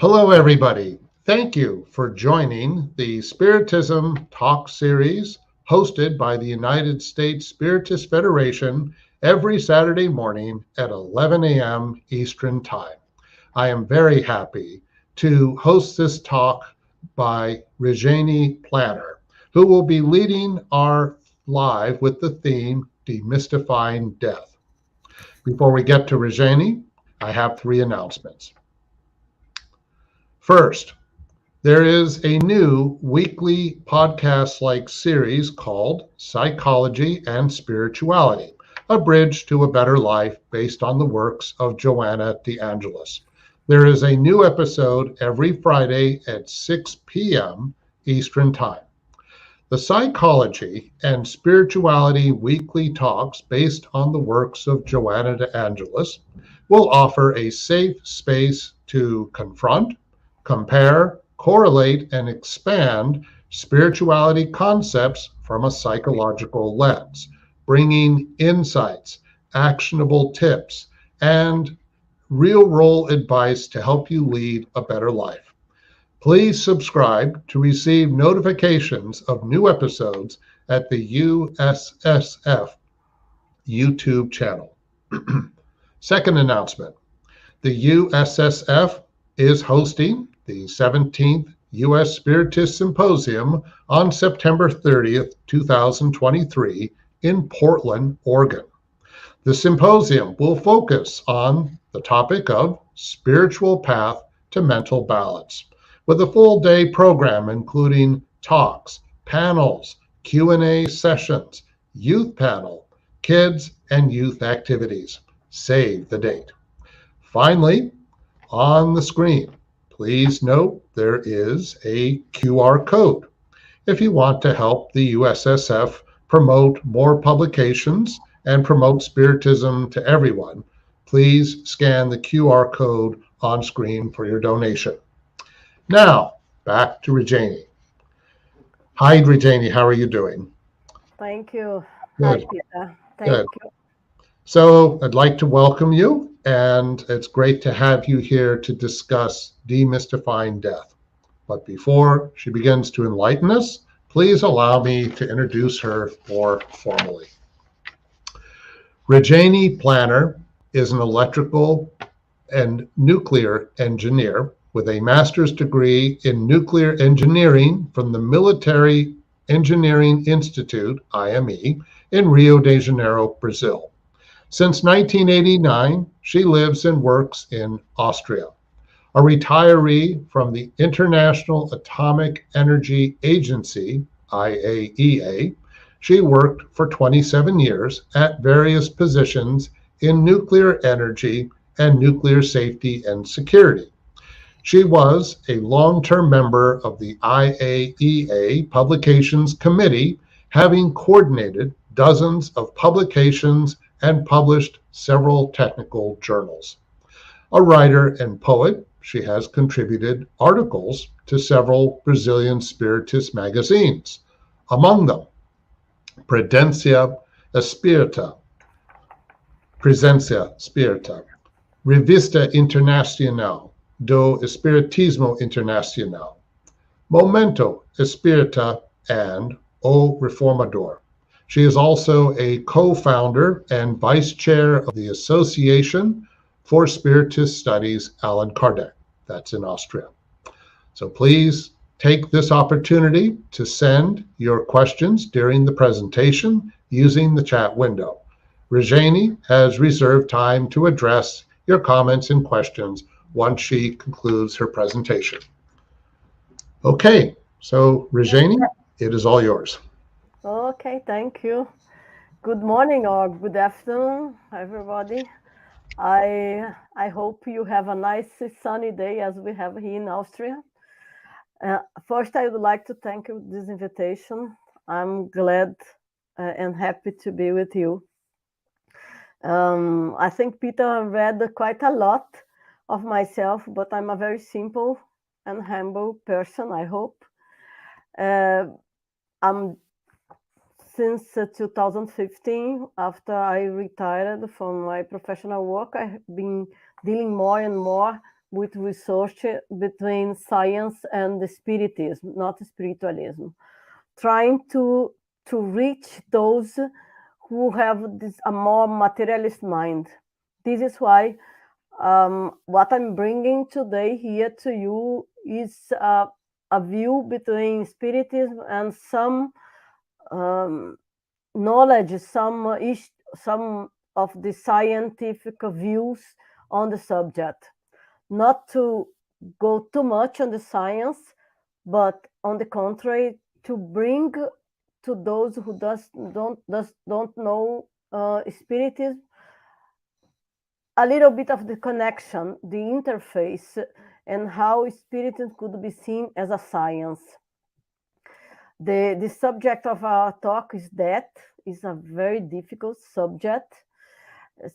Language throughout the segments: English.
Hello, everybody. Thank you for joining the Spiritism Talk Series hosted by the United States Spiritist Federation every Saturday morning at 11 a.m. Eastern Time. I am very happy to host this talk by REJANE Planner, who will be leading our live with the theme Demystifying Death. Before we get to REJANE, I have three announcements. First, there is a new weekly podcast-like series called Psychology and Spirituality, a bridge to a better life based on the works of Joanna de Angelis. There is a new episode every Friday at 6 p.m. Eastern Time. The Psychology and Spirituality weekly talks based on the works of Joanna de Angelis will offer a safe space to confront, compare, correlate, and expand spirituality concepts from a psychological lens, bringing insights, actionable tips, and real-world advice to help you lead a better life. Please subscribe to receive notifications of new episodes at the USSF YouTube channel. Second announcement, the USSF is hosting the 17th U.S. Spiritist Symposium on September 30th, 2023 in Portland, Oregon. The symposium will focus on the topic of spiritual path to mental balance, with a full-day program including talks, panels, Q&A sessions, youth panel, kids and youth activities. Save the date. Finally, on the screen, please note there is a QR code. If you want to help the USSF promote more publications and promote Spiritism to everyone, please scan the QR code on screen for your donation. Now, back to REJANE. Hi, REJANE, how are you doing? Thank you. Good. Hi, Peter. Good. Thank you. So I'd like to welcome you, and it's great to have you here to discuss demystifying death. But before she begins to enlighten us, please allow me to introduce her more formally. REJANE Planner is an electrical and nuclear engineer with a master's degree in nuclear engineering from the Military Engineering Institute, IME, in Rio de Janeiro, Brazil. Since 1989, she lives and works in Austria. A retiree from the International Atomic Energy Agency, IAEA, she worked for 27 years at various positions in nuclear energy and nuclear safety and security. She was a long-term member of the IAEA Publications Committee, having coordinated dozens of publications and published several technical journals. A writer and poet, she has contributed articles to several Brazilian Spiritist magazines, among them Presença Espírita, Revista Internacional do Espiritismo Internacional, Momento Espírita, and O Reformador. She is also a co-founder and vice chair of the Association for Spiritist Studies, Allan Kardec. That's in Austria. So please take this opportunity to send your questions during the presentation using the chat window. REJANE has reserved time to address your comments and questions once she concludes her presentation. Okay, so REJANE, it is all yours. Okay, thank you. Good morning or good afternoon, everybody. I hope you have a nice sunny day as we have here in Austria. First, I would like to thank you for this invitation. I'm glad and happy to be with you. I think Peter read quite a lot of myself, but I'm a very simple and humble person, I hope. I'm since 2015, after I retired from my professional work, I've been dealing more and more with research between science and the spiritism, not spiritualism, trying to reach those who have a more materialist mind. This is why what I'm bringing today here to you is a view between spiritism and some knowledge, some of the scientific views on the subject. Not to go too much on the science, but on the contrary, to bring to those who don't know spiritism a little bit of the connection, the interface, and how spiritism could be seen as a science. The subject of our talk is death. It's a very difficult subject. It's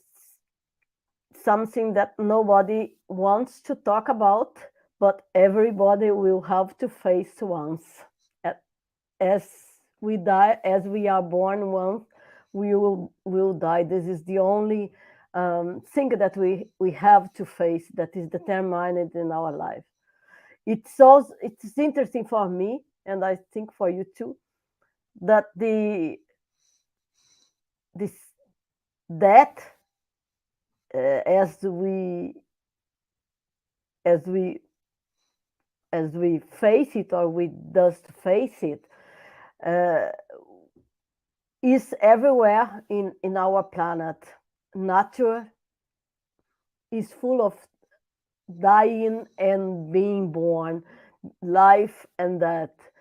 something that nobody wants to talk about, but everybody will have to face once. As we die, as we are born once, we will die. This is the only thing that we have to face that is determined in our life. It's interesting for me, and I think for you too, that this death, as we face it, or we just face it, is everywhere in our planet. Nature is full of dying and being born, life and death.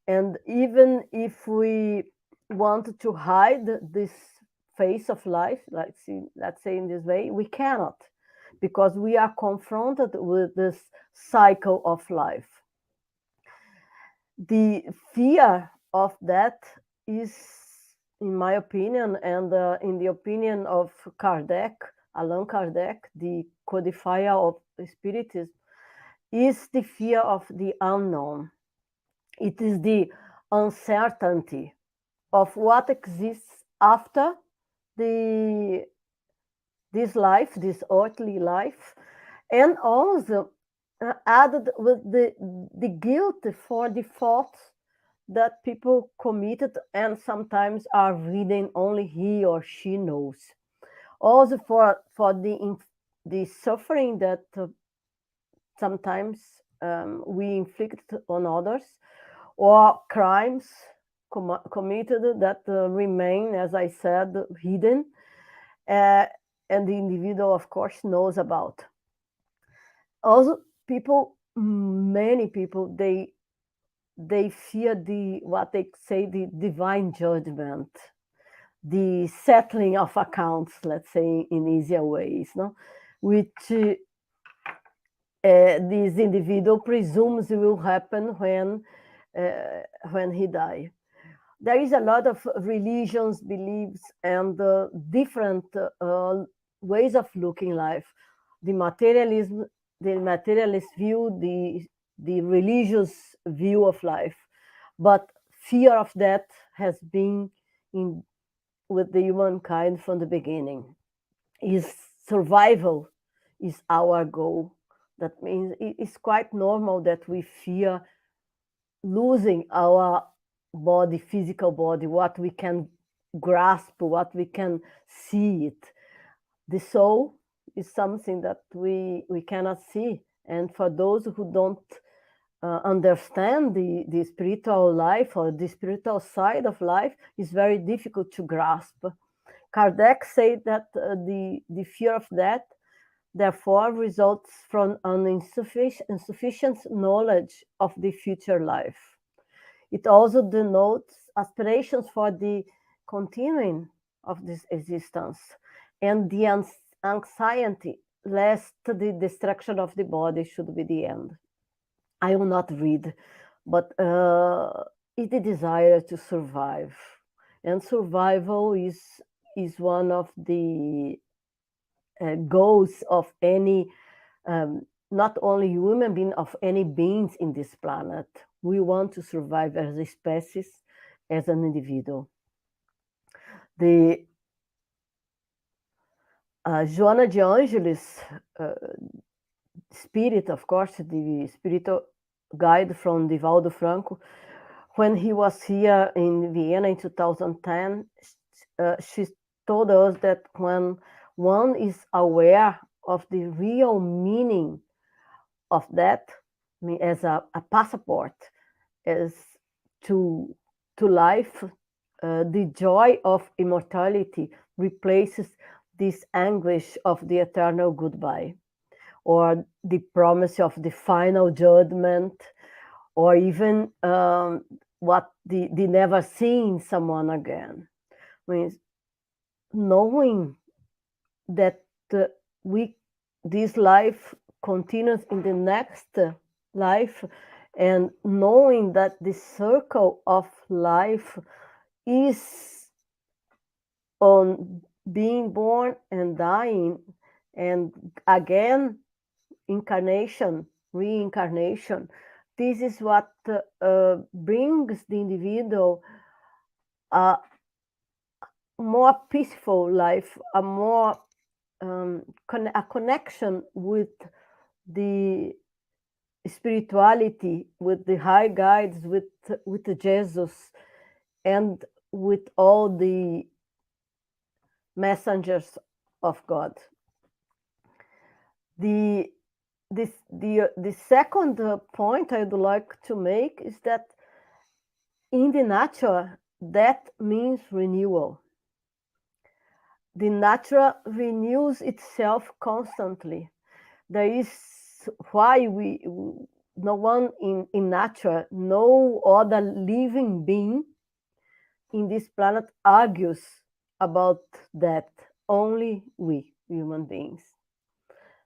And even if we want to hide this face of life, let's say in this way, we cannot, because we are confronted with this cycle of life. The fear of death is, in my opinion, and in the opinion of Allan Kardec, the codifier of Spiritism, is the fear of the unknown. It is the uncertainty of what exists after this life, this earthly life, and also added with the guilt for the faults that people committed and sometimes are reading only he or she knows. Also for the suffering that sometimes we inflict on others, or crimes committed that remain, as I said, hidden, and the individual, of course, knows about. Also, many people, they fear what they say, the divine judgment, the settling of accounts, let's say in easier ways, no? Which this individual presumes will happen when he dies. There is a lot of religions, beliefs, and different ways of looking life. The materialist view, the religious view of life, but fear of death has been with the humankind from the beginning. Survival is our goal. That means it's quite normal that we fear losing our body, physical body, what we can grasp, what we can see it. The soul is something that we cannot see. And for those who don't understand the spiritual life or the spiritual side of life, it's very difficult to grasp. Kardec said that the fear of death, therefore, results from an insufficient knowledge of the future life. It also denotes aspirations for the continuing of this existence and the anxiety lest the destruction of the body should be the end. I will not read, but it's the desire to survive. And survival is one of the goals of any, not only human being, of any beings in this planet. We want to survive as a species, as an individual. The Joana de Angelis spirit, of course, the spiritual guide from Divaldo Franco, when he was here in Vienna in 2010, she told us that when one is aware of the real meaning of that, as a passport, as to life, the joy of immortality replaces this anguish of the eternal goodbye, or the promise of the final judgment, or even what the never seeing someone again. Means knowing that this life continues in the next life, and knowing that the circle of life is on being born and dying, and again, incarnation, reincarnation. This is what brings the individual a more peaceful life, a more a connection with the spirituality, with the high guides, with Jesus, and with all the messengers of God. The second point I would like to make is that in the nature, death means renewal. The nature renews itself constantly. There is why no one in nature, no other living being in this planet argues about death. Only we, human beings.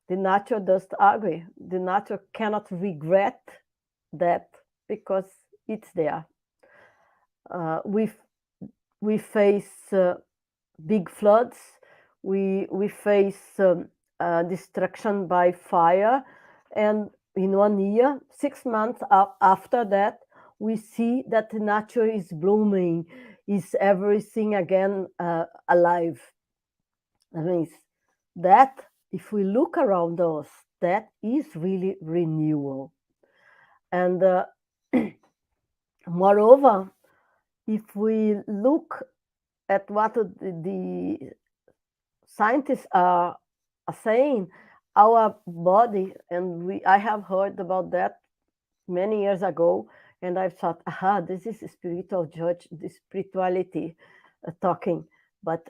The nature does agree. The nature cannot regret death because it's there. We face big floods. We face destruction by fire, and in 1 year, 6 months after that, we see that the nature is blooming, is everything again alive. That means that if we look around us, that is really renewal. And moreover, if we look at what the scientists are saying, our body, and I have heard about that many years ago, and I thought, aha, this is spiritual judge, the spirituality talking. But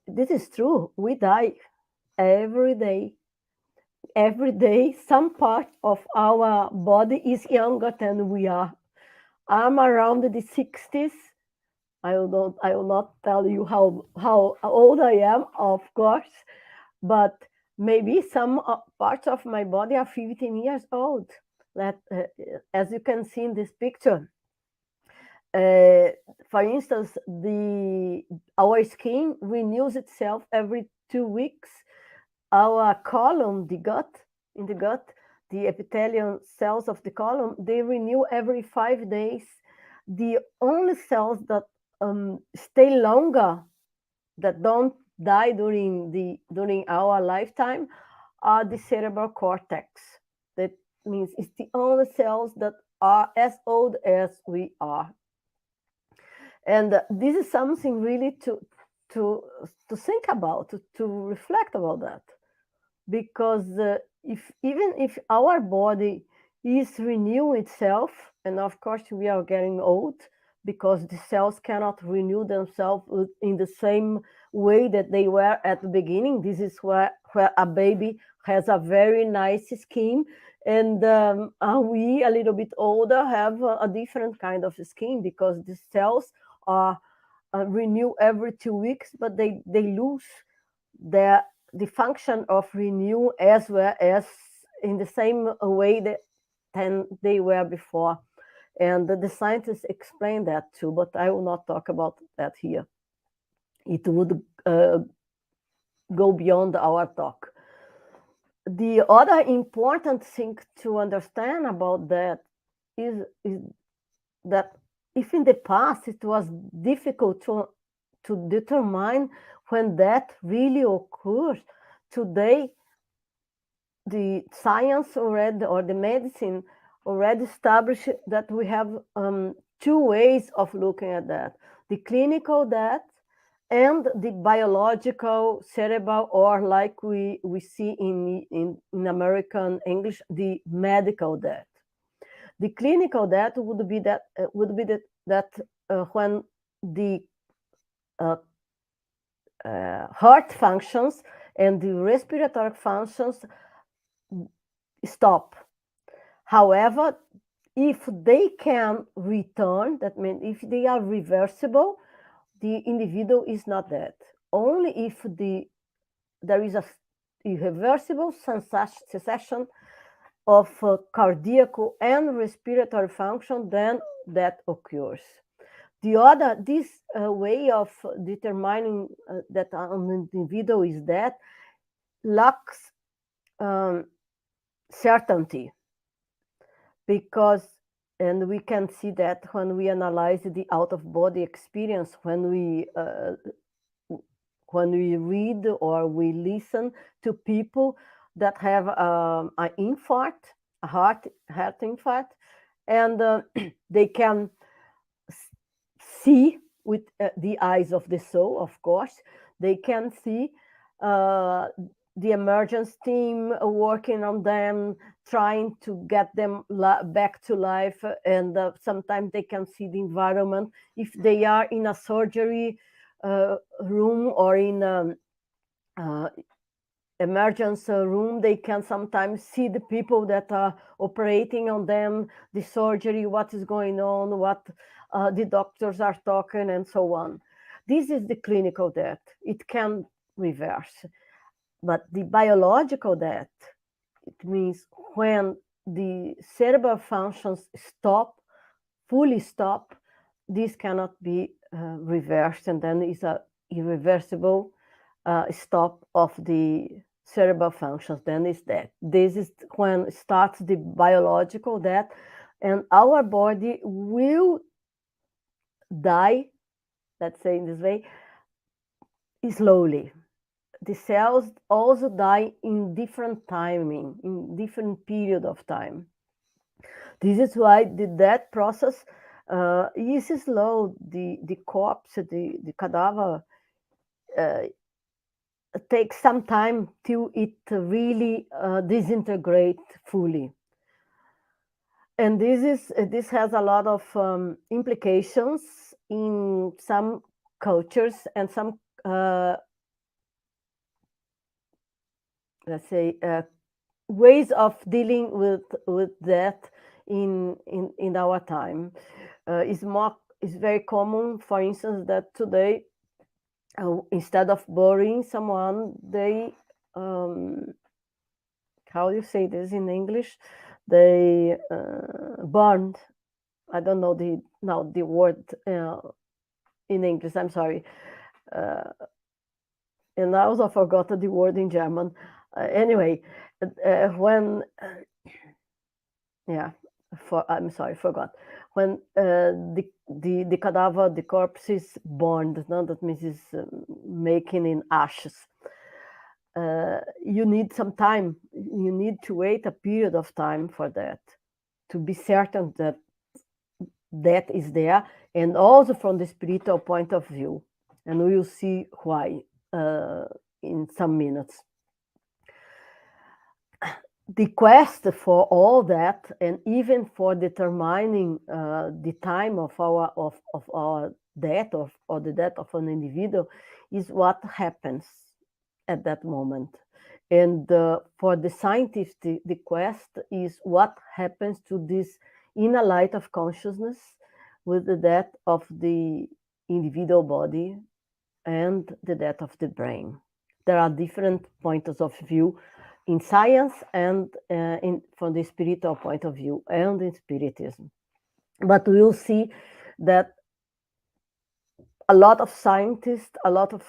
this is true. We die every day. Every day, some part of our body is younger than we are. I'm around the 60s. I will not tell you how old I am, of course, but maybe some parts of my body are 15 years old. That, as you can see in this picture, for instance, our skin renews itself every 2 weeks. Our colon, in the gut, the epithelial cells of the colon, they renew every 5 days. The only cells that stay longer, that don't die during our lifetime, are the cerebral cortex. That means it's the only cells that are as old as we are. And this is something really to think about, to reflect about that, because even if our body is renewing itself, and of course we are getting old, because the cells cannot renew themselves in the same way that they were at the beginning. This is where a baby has a very nice skin, and we, a little bit older, have a different kind of skin, because the cells are renew every 2 weeks, but they lose the function of renew as well as in the same way than they were before. And the scientists explain that too, but I will not talk about that here. It would go beyond our talk. The other important thing to understand about that is that if in the past it was difficult to determine when that really occurs, today the science already, or the medicine already established that we have two ways of looking at that: the clinical death and the biological cerebral, or like we see in American English, the medical death. The clinical death would be that when the heart functions and the respiratory functions stop. However, if they can return, that means if they are reversible, the individual is not dead. Only if there is a irreversible cessation of cardiac and respiratory function, then that occurs. This way of determining that an individual is dead lacks certainty, because, and we can see that when we analyze the out-of-body experience, when we read or we listen to people that have an infarct, a heart infarct, and they can see with the eyes of the soul, of course. They can see the emergency team working on them, trying to get them back to life, and sometimes they can see the environment. If they are in a surgery room or in an emergency room, they can sometimes see the people that are operating on them, the surgery, what is going on, what the doctors are talking, and so on. This is the clinical death. It can reverse. But the biological death, it means when the cerebral functions stop, fully stop, this cannot be reversed, and then it's an irreversible stop of the cerebral functions, then it's death. This is when starts the biological death, and our body will die, let's say in this way, slowly. The cells also die in different timing, in different period of time. This is why the death process is slow. The corpse, the cadaver, takes some time till it really disintegrate fully. And this has a lot of implications in some cultures and some let's say ways of dealing with death in our time. It's very common, for instance, that today instead of burying someone, they how do you say this in English? They burned. I don't know the word in English. I'm sorry. And I also forgot the word in German. Anyway, when I'm sorry, forgot. When the cadaver, the corpse is burned, no? That means it's making in ashes. You need some time. You need to wait a period of time for that, to be certain that that is there, and also from the spiritual point of view. And we will see why in some minutes. The quest for all that, and even for determining the time of our death, or the death of an individual, is what happens at that moment. And for the scientist, the quest is what happens to this inner light of consciousness with the death of the individual body and the death of the brain. There are different points of view in science and from the spiritual point of view and in Spiritism. But we'll see that a lot of scientists, a lot of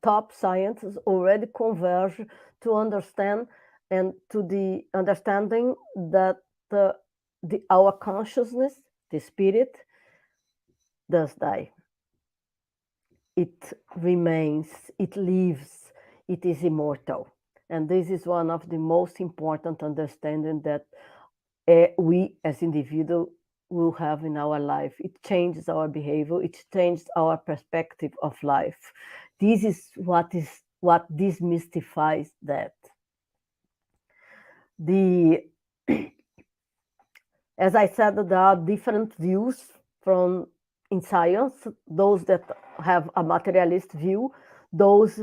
top scientists already converge to understand, and to the understanding that our consciousness, the spirit, does die. It remains, it lives, it is immortal. And this is one of the most important understanding that we as individuals will have in our life. It changes our behavior. It changes our perspective of life. This is what demystifies that. As I said, there are different views in science, those that have a materialist view, those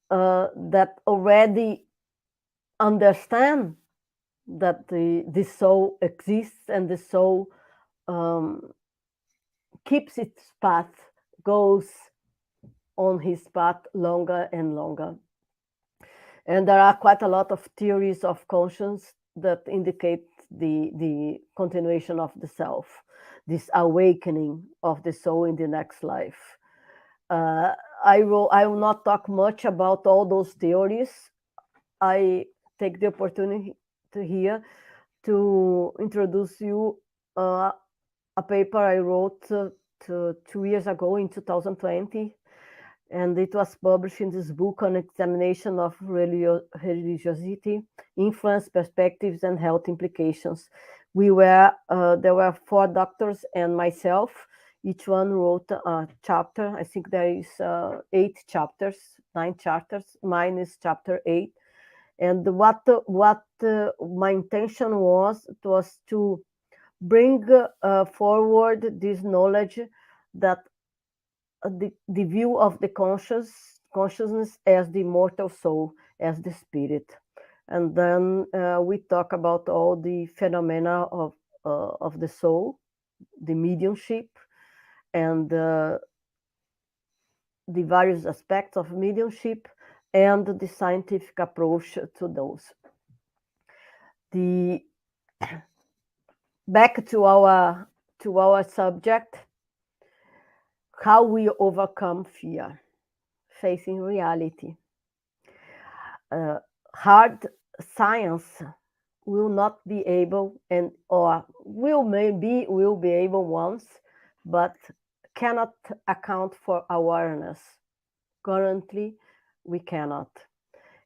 that already understand that the soul exists and the soul keeps its path, goes on his path longer and longer. And there are quite a lot of theories of conscience that indicate the continuation of the self, this awakening of the soul in the next life. I will not talk much about all those theories. I take the opportunity here to introduce you a paper I wrote 2 years ago in 2020, and it was published in this book on examination of religiosity, influence, perspectives, and health implications. There were 4 doctors and myself. Each one wrote a chapter. I think there is 8 chapters, 9 chapters. Mine is chapter 8. And what my intention was to bring forward this knowledge that the view of the consciousness as the immortal soul, as the spirit. And then we talk about all the phenomena of the soul, the mediumship, and the various aspects of mediumship, and the scientific approach to those. Back to our subject, how we overcome fear, facing reality. Hard science will not be able, will be able once, but cannot account for awareness. Currently, we cannot,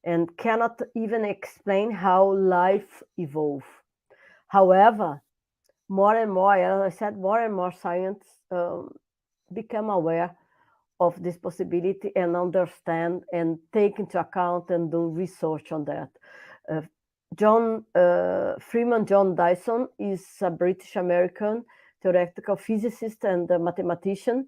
and cannot even explain how life evolves. However, more and more, as I said, more and more science become aware of this possibility and understand and take into account and do research on that. Freeman John Dyson is a British-American theoretical physicist and mathematician.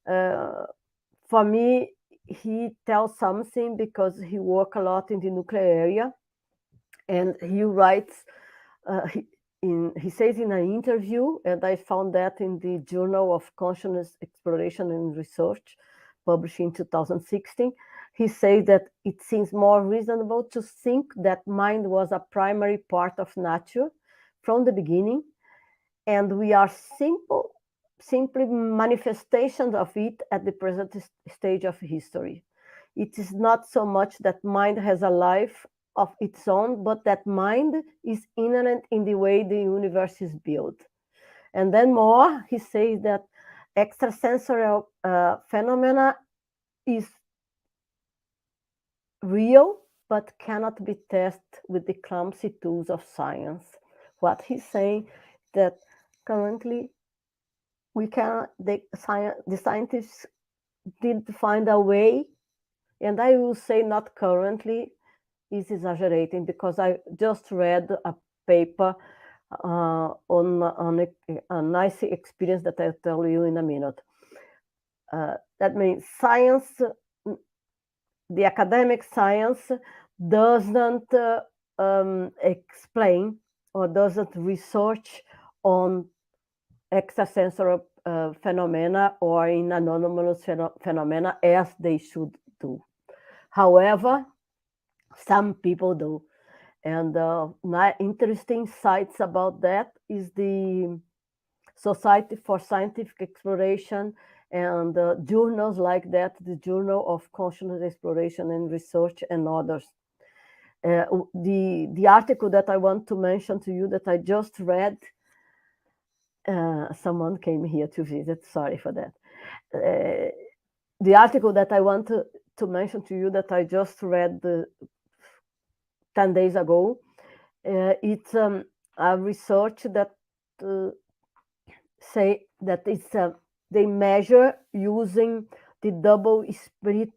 For me, he tells something because he works a lot in the nuclear area, and he writes, he says in an interview, and I found that in the Journal of Consciousness Exploration and Research, published in 2016, he says that it seems more reasonable to think that mind was a primary part of nature from the beginning, and we are simply manifestations of it at the present stage of history. It is not so much that mind has a life of its own, but that mind is inherent in the way the universe is built. And then more, he says that extrasensorial phenomena is real, but cannot be tested with the clumsy tools of science. What he's saying that currently the scientists did find a way, and I will say not currently, is exaggerating, because I just read a paper on a nice experience that I'll tell you in a minute. That means science, the academic science doesn't explain or doesn't research on extrasensorial phenomena or in anomalous phenomena as they should do. However, some people do. And interesting sites about that is the Society for Scientific Exploration and journals like that, the Journal of Consciousness Exploration and Research and others. The article that I want to mention to you that I just read, someone came here to visit, sorry for that. The article that I want to mention to you that I just read 10 days ago. It's a research that say that it's they measure using the double split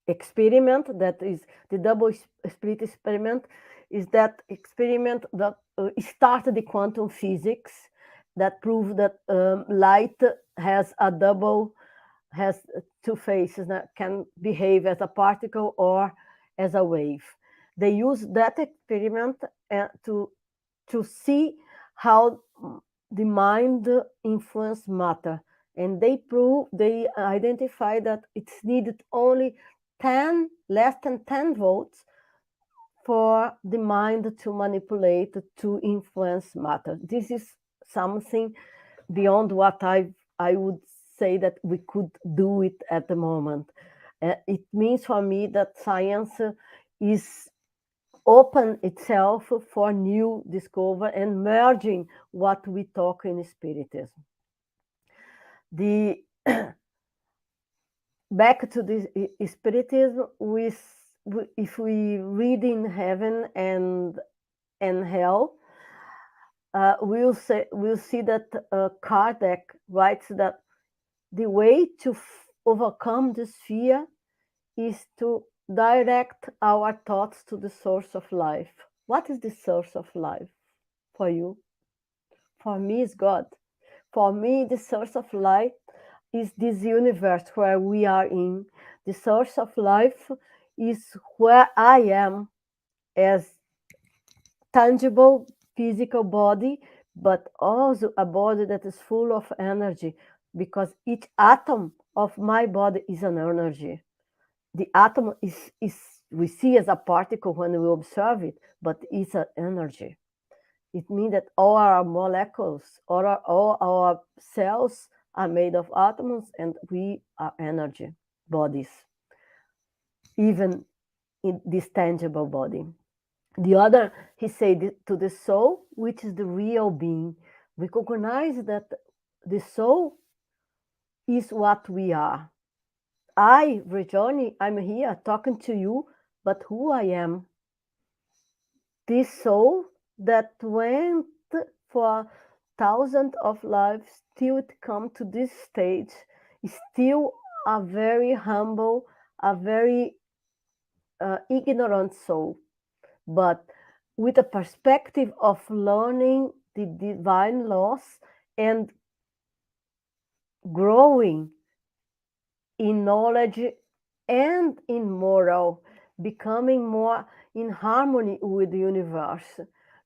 experiment. That is the double split experiment. Is that experiment that started the quantum physics that proved that light has two faces, that can behave as a particle or as a wave. They use that experiment to see how the mind influence matter, and they identify that it's needed only less than 10 volts for the mind to manipulate, to influence matter. This is something beyond what I would say that we could do it at the moment. It means for me that science is open itself for new discovery and merging what we talk in Spiritism. Back to the Spiritism, if we read in Heaven and Hell, we'll see that Kardec writes that the way to overcome this fear is to direct our thoughts to the source of life. What is the source of life for you? For me, it's God. For me, the source of life is this universe where we are in. The source of life is where I am as tangible physical body, but also a body that is full of energy, because each atom of my body is an energy. The atom is we see as a particle when we observe it, but it's an energy. It means that all our molecules, all our cells are made of atoms, and we are energy bodies, even in this tangible body. The other, he said, to the soul, which is the real being, recognize that the soul is what we are. I, Rejane, I'm here talking to you, but who I am? This soul that went for thousands of lives till it come to this stage is still a very humble, a very ignorant soul, but with a perspective of learning the divine laws and growing in knowledge and in moral, becoming more in harmony with the universe.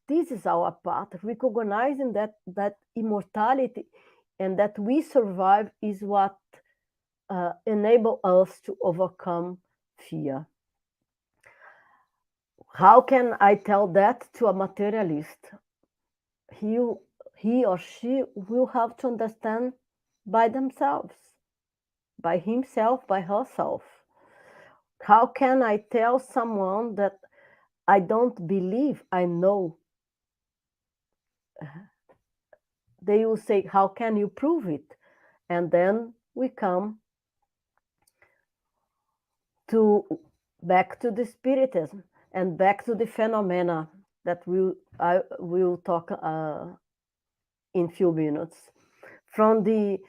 This is our path, recognizing that immortality and that we survive is what enable us to overcome fear. How can I tell that to a materialist? He or she will have to understand by themselves, by himself, by herself. How can I tell someone that I don't believe I know? They will say, how can you prove it? And then we come back to the Spiritism and back to the phenomena that I will talk in few minutes. From the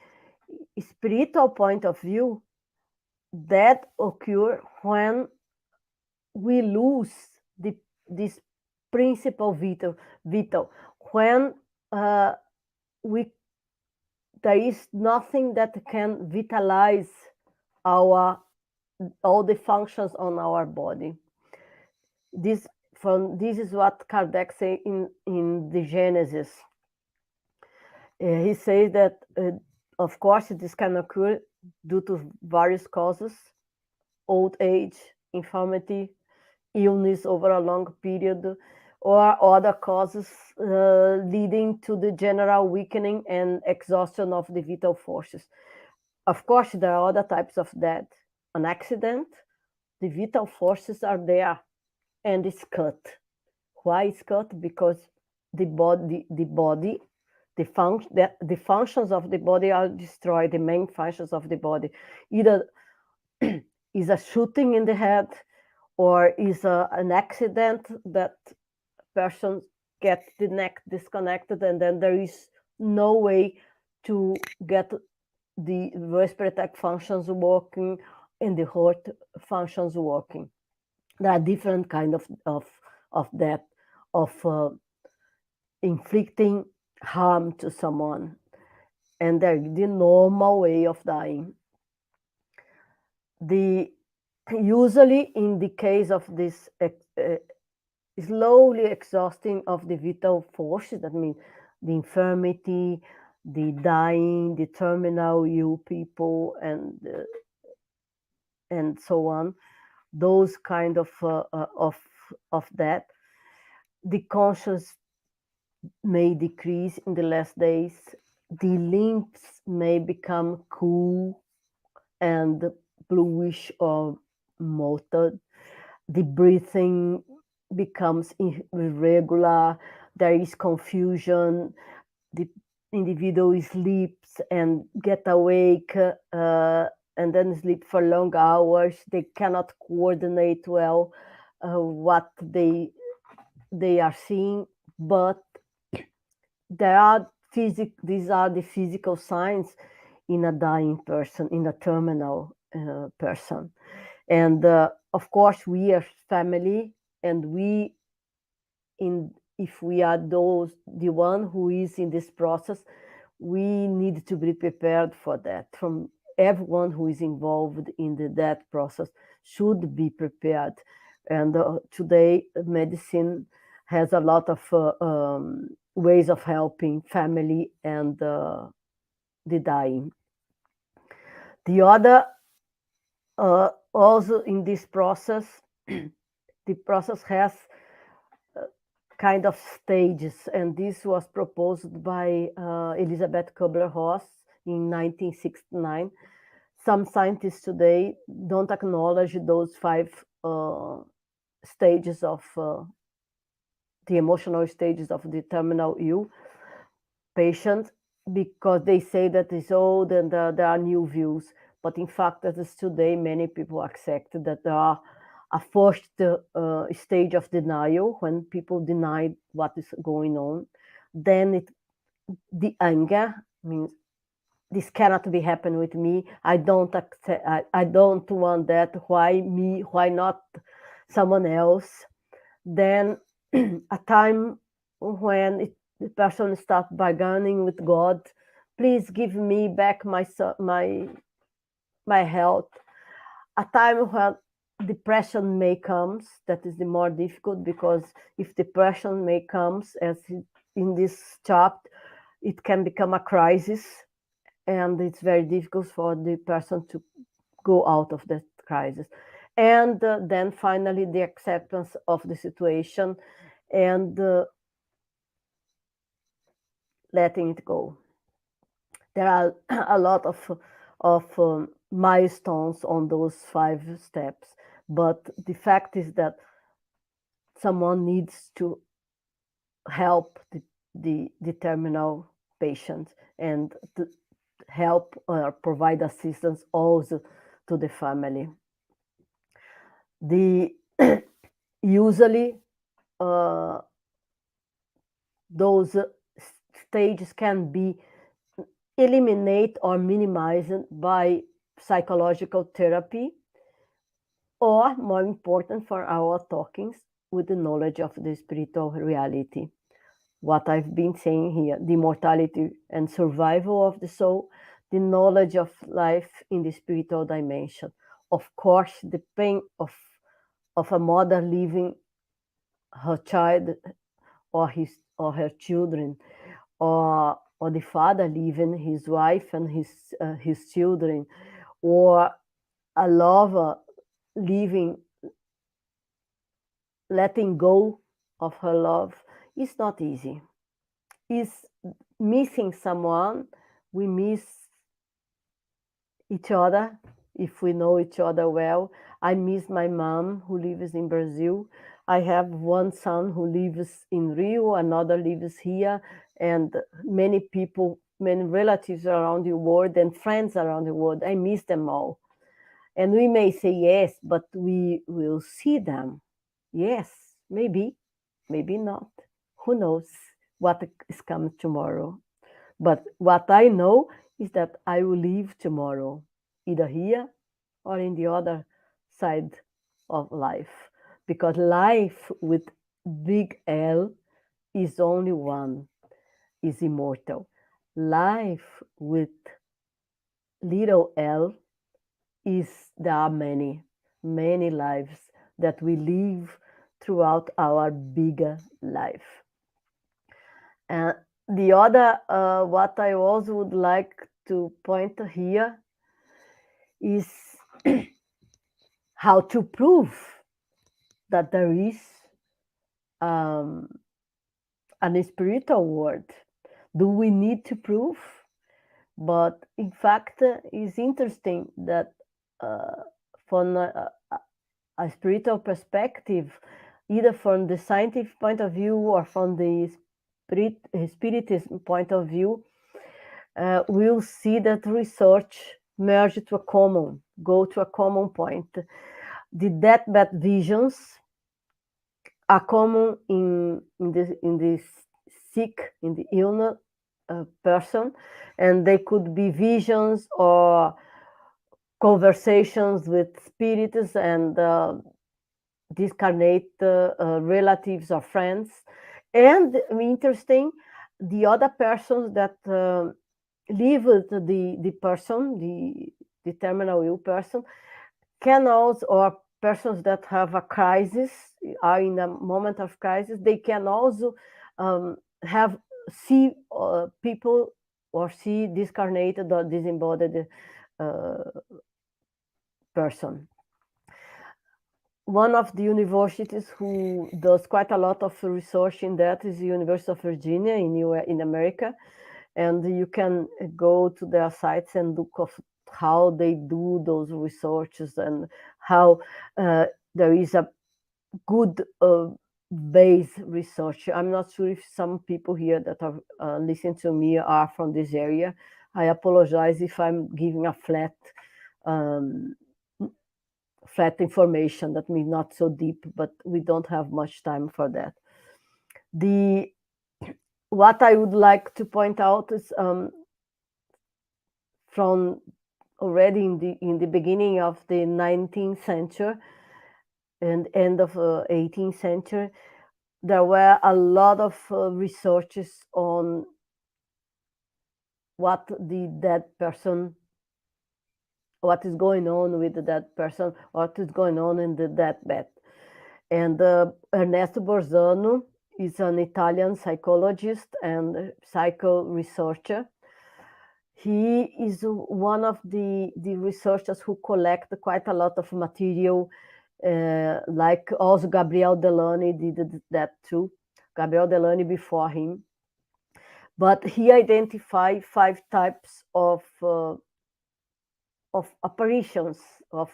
spiritual point of view, that occurs when we lose this principle vital, when there is nothing that can vitalize all the functions on our body. This is what Kardec say in the Genesis. He says that, of course, this can occur due to various causes: old age, infirmity, illness over a long period, or other causes leading to the general weakening and exhaustion of the vital forces. Of course, there are other types of death. An accident, the vital forces are there, and it's cut. Why it's cut? Because the functions of the body are destroyed, the main functions of the body. Either is a shooting in the head, or is an accident that person get the neck disconnected, and then there is no way to get the respiratory functions working and the heart functions working. There are different kind of that, of inflicting harm to someone, and they're the normal way of dying. Usually in the case of this slowly exhausting of the vital forces, that means the infirmity, the dying, the terminal ill people, and so on, those kind of that, the conscience may decrease in the last days, the limbs may become cool and bluish or melted, the breathing becomes irregular, there is confusion, the individual sleeps and get awake and then sleep for long hours. They cannot coordinate well what they are seeing, but these are the physical signs in a dying person, in a terminal person. And of course, we are family, and if we are the one who is in this process, we need to be prepared for that. From everyone who is involved in the death process should be prepared. And today, medicine has a lot of ways of helping family and the dying. The other, also in this process, the process has kind of stages, and this was proposed by Elizabeth Kubler-Ross in 1969. Some scientists today don't acknowledge those 5 stages of the emotional stages of the terminal ill patient, because they say that it's old and there are new views. But in fact, that is today many people accept that there are a first stage of denial, when people deny what is going on. Then the anger means, this cannot be happening with me. I don't accept. I don't want that. Why me? Why not someone else? Then a time when the person starts bargaining with God, please give me back my health. A time when depression may come, that is the more difficult, because if depression may comes, as in this chapter, it can become a crisis, and it's very difficult for the person to go out of that crisis. And then finally, the acceptance of the situation and letting it go. There are a lot of milestones on those 5 steps, but the fact is that someone needs to help the terminal patient, and to help or provide assistance also to the family. Usually those stages can be eliminated or minimized by psychological therapy, or more important for our talkings, with the knowledge of the spiritual reality. What I've been saying here, the mortality and survival of the soul, the knowledge of life in the spiritual dimension. Of course, the pain of a mother leaving her child or her children, or the father leaving his wife and his children, or a lover letting go of her love, is not easy. Is missing someone. We miss each other if we know each other well. I miss my mom, who lives in Brazil. I have one son who lives in Rio, another lives here, and many people, many relatives around the world and friends around the world. I miss them all. And we may say yes, but we will see them. Yes, maybe, maybe not. Who knows what is coming tomorrow? But what I know is that I will live tomorrow, either here or in the other side of life. Because life with big L is only one, is immortal. Life with little l there are many, many lives that we live throughout our bigger life. And the other, what I also would like to point here is how to prove that there is an spiritual world. Do we need to prove? But in fact, it's interesting that from a spiritual perspective, either from the scientific point of view or from the spiritism point of view, we'll see that research merge to go to a common point. The deathbed visions are common in the sick, in the illness person, and they could be visions or conversations with spirits and discarnate relatives or friends. And interesting, the other persons that live with the person, the terminal ill person, can also, or persons that have a crisis, are in a moment of crisis, they can also see people or see discarnated or disembodied person. One of the universities who does quite a lot of research in that is the University of Virginia in America, and you can go to their sites and look of how they do those researches and how there is a good base research. I'm not sure if some people here that are listening to me are from this area. I apologize if I'm giving a flat information that means not so deep, but we don't have much time for that. What I would like to point out is from already in the beginning of the 19th century and end of 18th century, there were a lot of researches on what the dead person, what is going on with the dead person, what is going on in the deathbed. And Ernesto Borzano is an Italian psychologist and psycho researcher. He is one of the researchers who collect quite a lot of material, like also Gabriel Delany did that too. Gabriel Delany before him. But he identified 5 types of apparitions of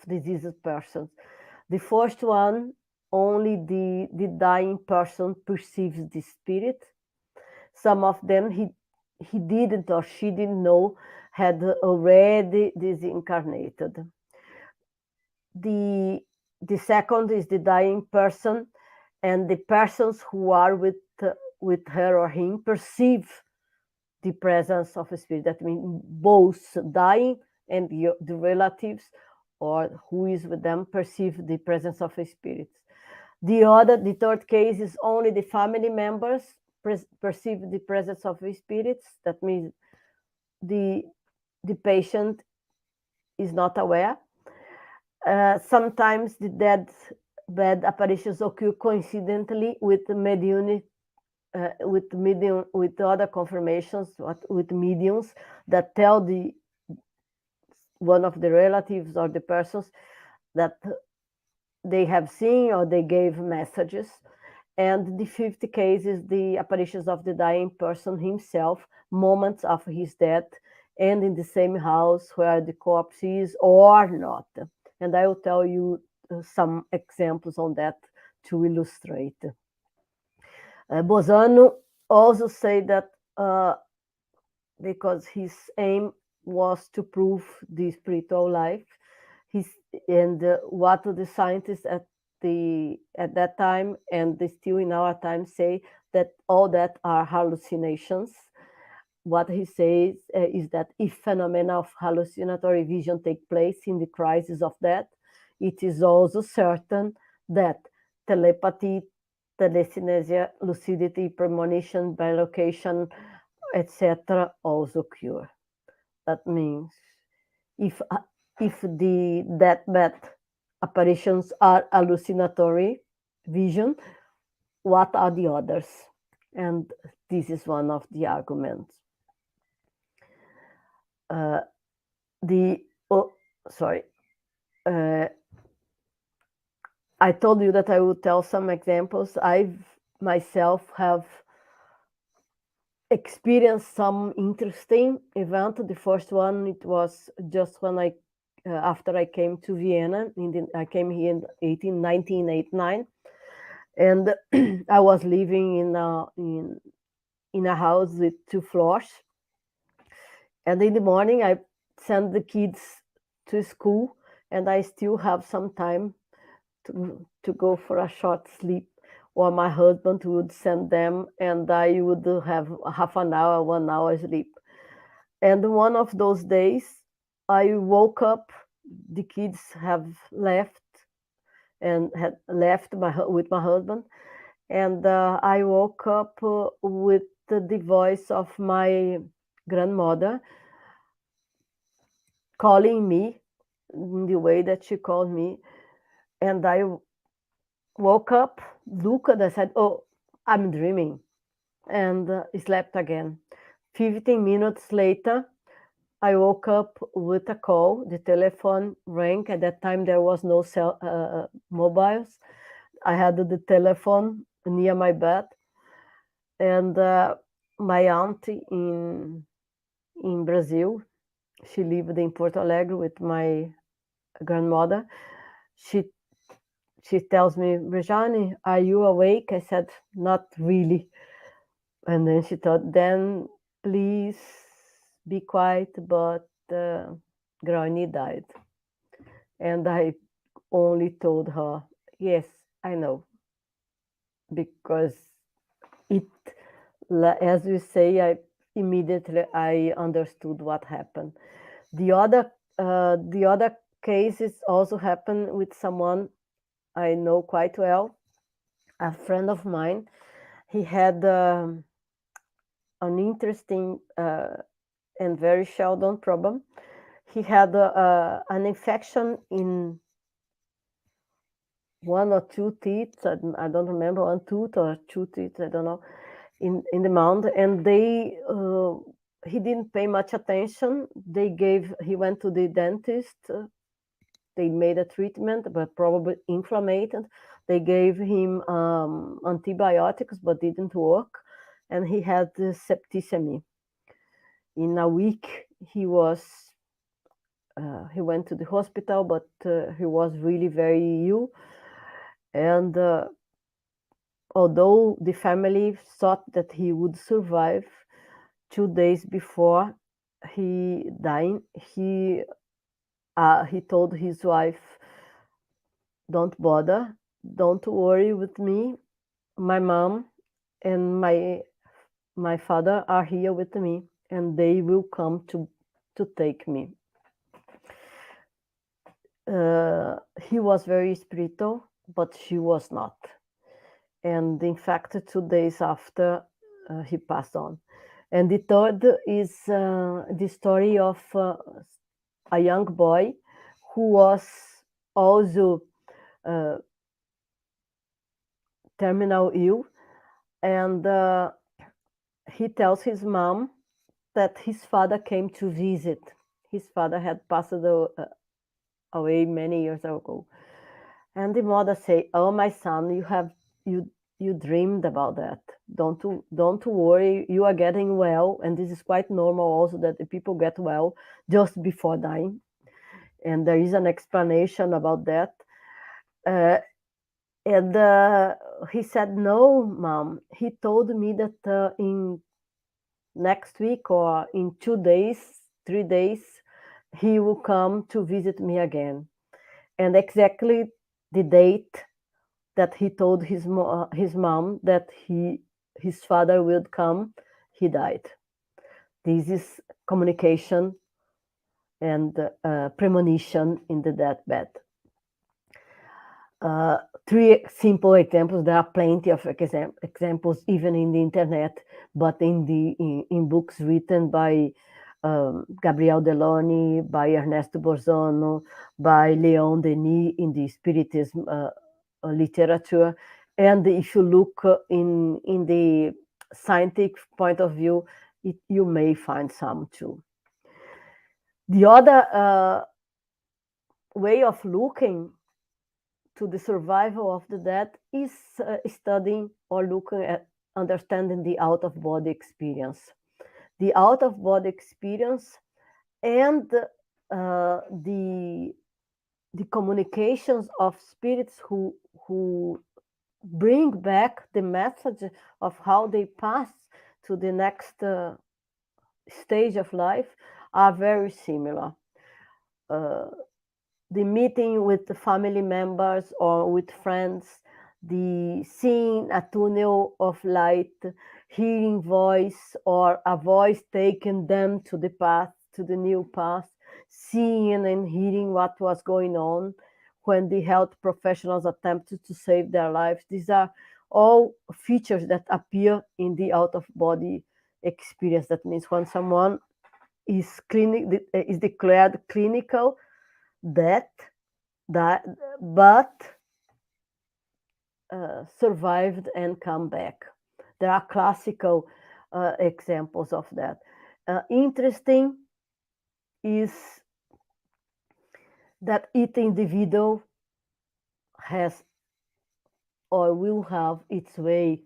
diseased persons. The first one, only the dying person perceives the spirit. Some of them he didn't or she didn't know had already disincarnated. The second is the dying person, and the persons who are with her or him perceive the presence of a spirit. That means both dying and the relatives or who is with them perceive the presence of a spirit. The third case is only the family members perceive the presence of the spirits. That means the patient is not aware. Sometimes the deathbed apparitions occur coincidentally with mediunic, with other confirmations, with mediums that tell one of the relatives or the persons that they have seen or they gave messages. And the fifth case is the apparitions of the dying person himself, moments after his death, and in the same house where the corpse is or not. And I will tell you some examples on that to illustrate. Borzano also said that because his aim was to prove the spiritual life, what the scientists at that time and they still in our time say that all that are hallucinations. What he says is that if phenomena of hallucinatory vision take place in the crisis of death, it is also certain that telepathy, telekinesia, lucidity, premonition, bilocation, etc. also occur. That means if the deathbed apparitions are hallucinatory vision, what are the others? And this is one of the arguments. I told you that I would tell some examples. I myself have experienced some interesting event. The first one, it was just when after I came to Vienna. I came here in 1989, and I was living in a house with 2 floors. And in the morning, I sent the kids to school, and I still have some time to go for a short sleep, or my husband would send them, and I would have half an hour, 1 hour sleep. And one of those days, I woke up, the kids have left and had left with my husband, and I woke up with the voice of my grandmother calling me in the way that she called me. And I woke up, looked, and I said, "Oh, I'm dreaming," and slept again. 15 minutes later, I woke up with a call. The telephone rang. At that time, there was no mobiles. I had the telephone near my bed, and my aunt in Brazil, she lived in Porto Alegre with my grandmother. She tells me, "Rejane, are you awake?" I said, "Not really." And then she thought, "Then please be quiet, but Granny died." And I only told her, "Yes, I know." Because as you say, I immediately understood what happened. The other cases also happened with someone I know quite well, a friend of mine. He had an interesting and very seldom problem. He had an infection in 1 or 2 teeth. I don't remember, 1 tooth or 2 teeth, I don't know, in the mouth. And he didn't pay much attention. He went to the dentist. They made a treatment, but probably inflamed. They gave him antibiotics, but didn't work. And he had septicemia. In a week, he went to the hospital, but he was really very ill. And although the family thought that he would survive, 2 days before he died, he told his wife, "Don't bother, don't worry with me. My mom and my father are here with me, and they will come to take me." He was very spiritual, but she was not. And in fact, 2 days after, he passed on. And the third is the story of a young boy who was also terminal ill, and he tells his mom that his father came to visit. His father had passed away many years ago. And the mother say, "Oh, my son, you dreamed about that. Don't worry, you are getting well." And this is quite normal also, that the people get well just before dying. And there is an explanation about that. And he said, "No, Mom. He told me that in next week or in 2 days, 3 days, he will come to visit me again." and exactly the date that he told his mom that his father would come, he died. This is communication and premonition in the deathbed. 3 simple examples. There are plenty of examples, even in the internet, but in books written by Gabriel Delony, by Ernesto Borzano, by Leon Denis in the Spiritism literature. And if you look in the scientific point of view, you may find some too. The other way of looking to the survival of the dead is studying or looking at understanding the out-of-body experience. The out-of-body experience and the communications of spirits who bring back the message of how they pass to the next stage of life are very similar. The meeting with the family members or with friends, the seeing a tunnel of light, hearing voice or a voice taking them to the path, to the new path, seeing and hearing what was going on when the health professionals attempted to save their lives. These are all features that appear in the out-of-body experience. That means when someone is declared clinical death, but survived and come back. There are classical examples of that. Interesting is that each individual has or will have its way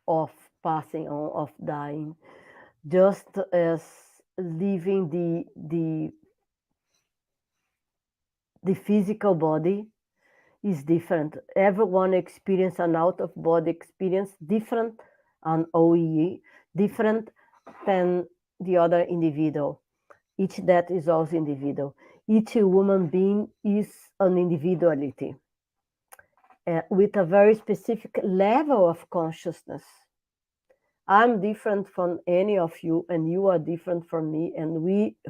of passing on, of dying, just as leaving the physical body is different. Everyone experiences an out-of-body experience different, an OEE, different than the other individual. Each death is also individual. Each human being is an individuality with a very specific level of consciousness. I'm different from any of you, and you are different from me. And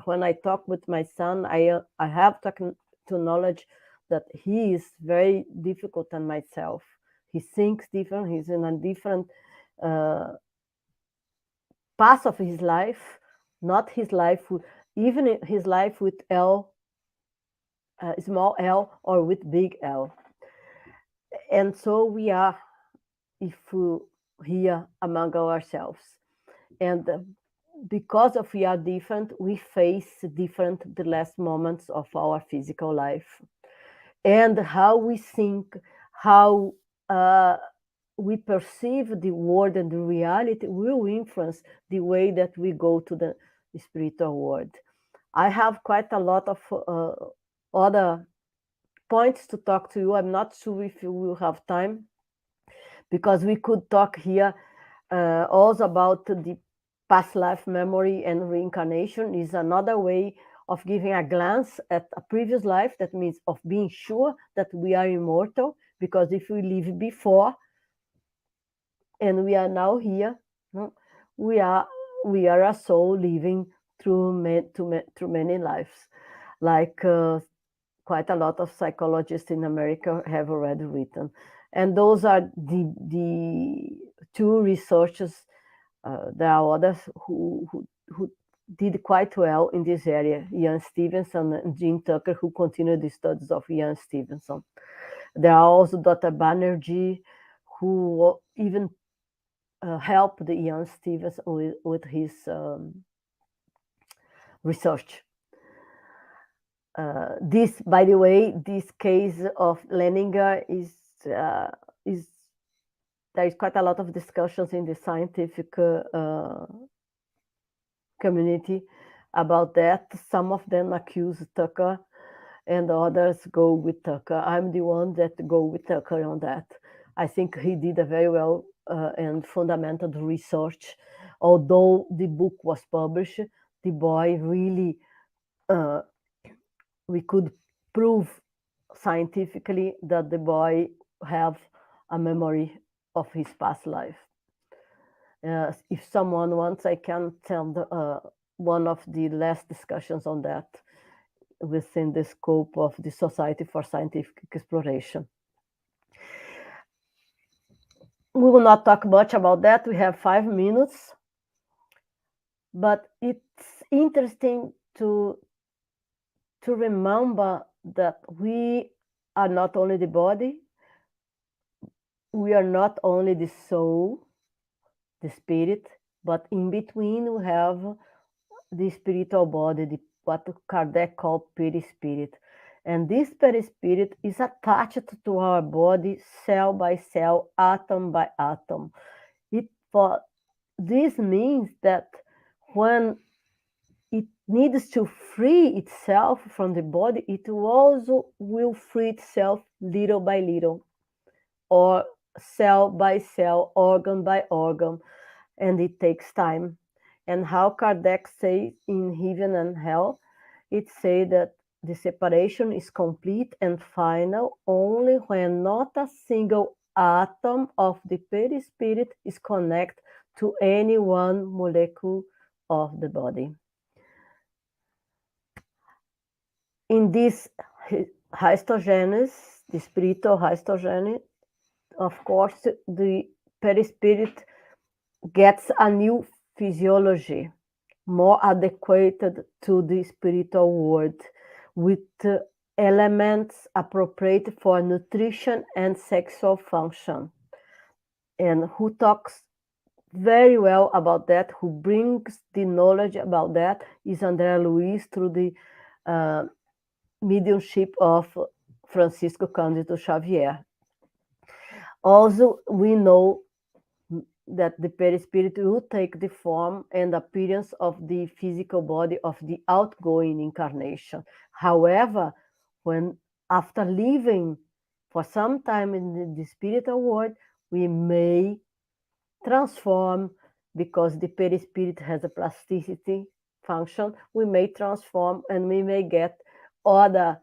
when I talk with my son, I have to acknowledge that he is very difficult than myself. He thinks different. He's in a different path of his life, not his life, even his life with L, small L, or with big L. And so we are, here among ourselves. And because of we are different, we face different the last moments of our physical life. And how we think, how we perceive the world and the reality will influence the way that we go to the spiritual world. I have quite a lot of other points to talk to you. I'm not sure if you will have time, because we could talk here also about the past life memory, and reincarnation is another way of giving a glance at a previous life. That means of being sure that we are immortal, because if we live before and we are now here, we are a soul living through many lives, like quite a lot of psychologists in America have already written. And those are the 2 researchers. There are others who did quite well in this area, Ian Stevenson and Jean Tucker, who continued the studies of Ian Stevenson. There are also Dr. Banerjee, who even helped Ian Stevenson with his research. This, by the way, this case of Leninger is there is quite a lot of discussions in the scientific community about that. Some of them accuse Tucker, and others go with Tucker. I'm the one that go with Tucker on that. I think he did a very well and fundamental research. Although the book was published, the boy really, we could prove scientifically that the boy have a memory of his past life. If someone wants, I can tell one of the last discussions on that within the scope of the Society for Scientific Exploration. We will not talk much about that. We have 5 minutes. But it's interesting to remember that we are not only the body, we are not only the soul, the spirit, but in between we have the spiritual body, what Kardec called perispirit. And this perispirit is attached to our body cell by cell, atom by atom. This means that when it needs to free itself from the body, it also will free itself little by little, or cell by cell, organ by organ, and it takes time. And how Kardec says in Heaven and Hell, it says that the separation is complete and final only when not a single atom of the perispirit is connected to any one molecule of the body. In this hystogenesis, the spiritual hystogenesis, of course, the perispirit gets a new physiology, more adequate to the spiritual world, with elements appropriate for nutrition and sexual function. And who talks very well about that, who brings the knowledge about that, is André Luiz through the mediumship of Francisco Cândido Xavier. Also, we know that the perispirit will take the form and appearance of the physical body of the outgoing incarnation. However, when after living for some time in the spiritual world, we may transform, because the perispirit has a plasticity function, we may transform and we may get other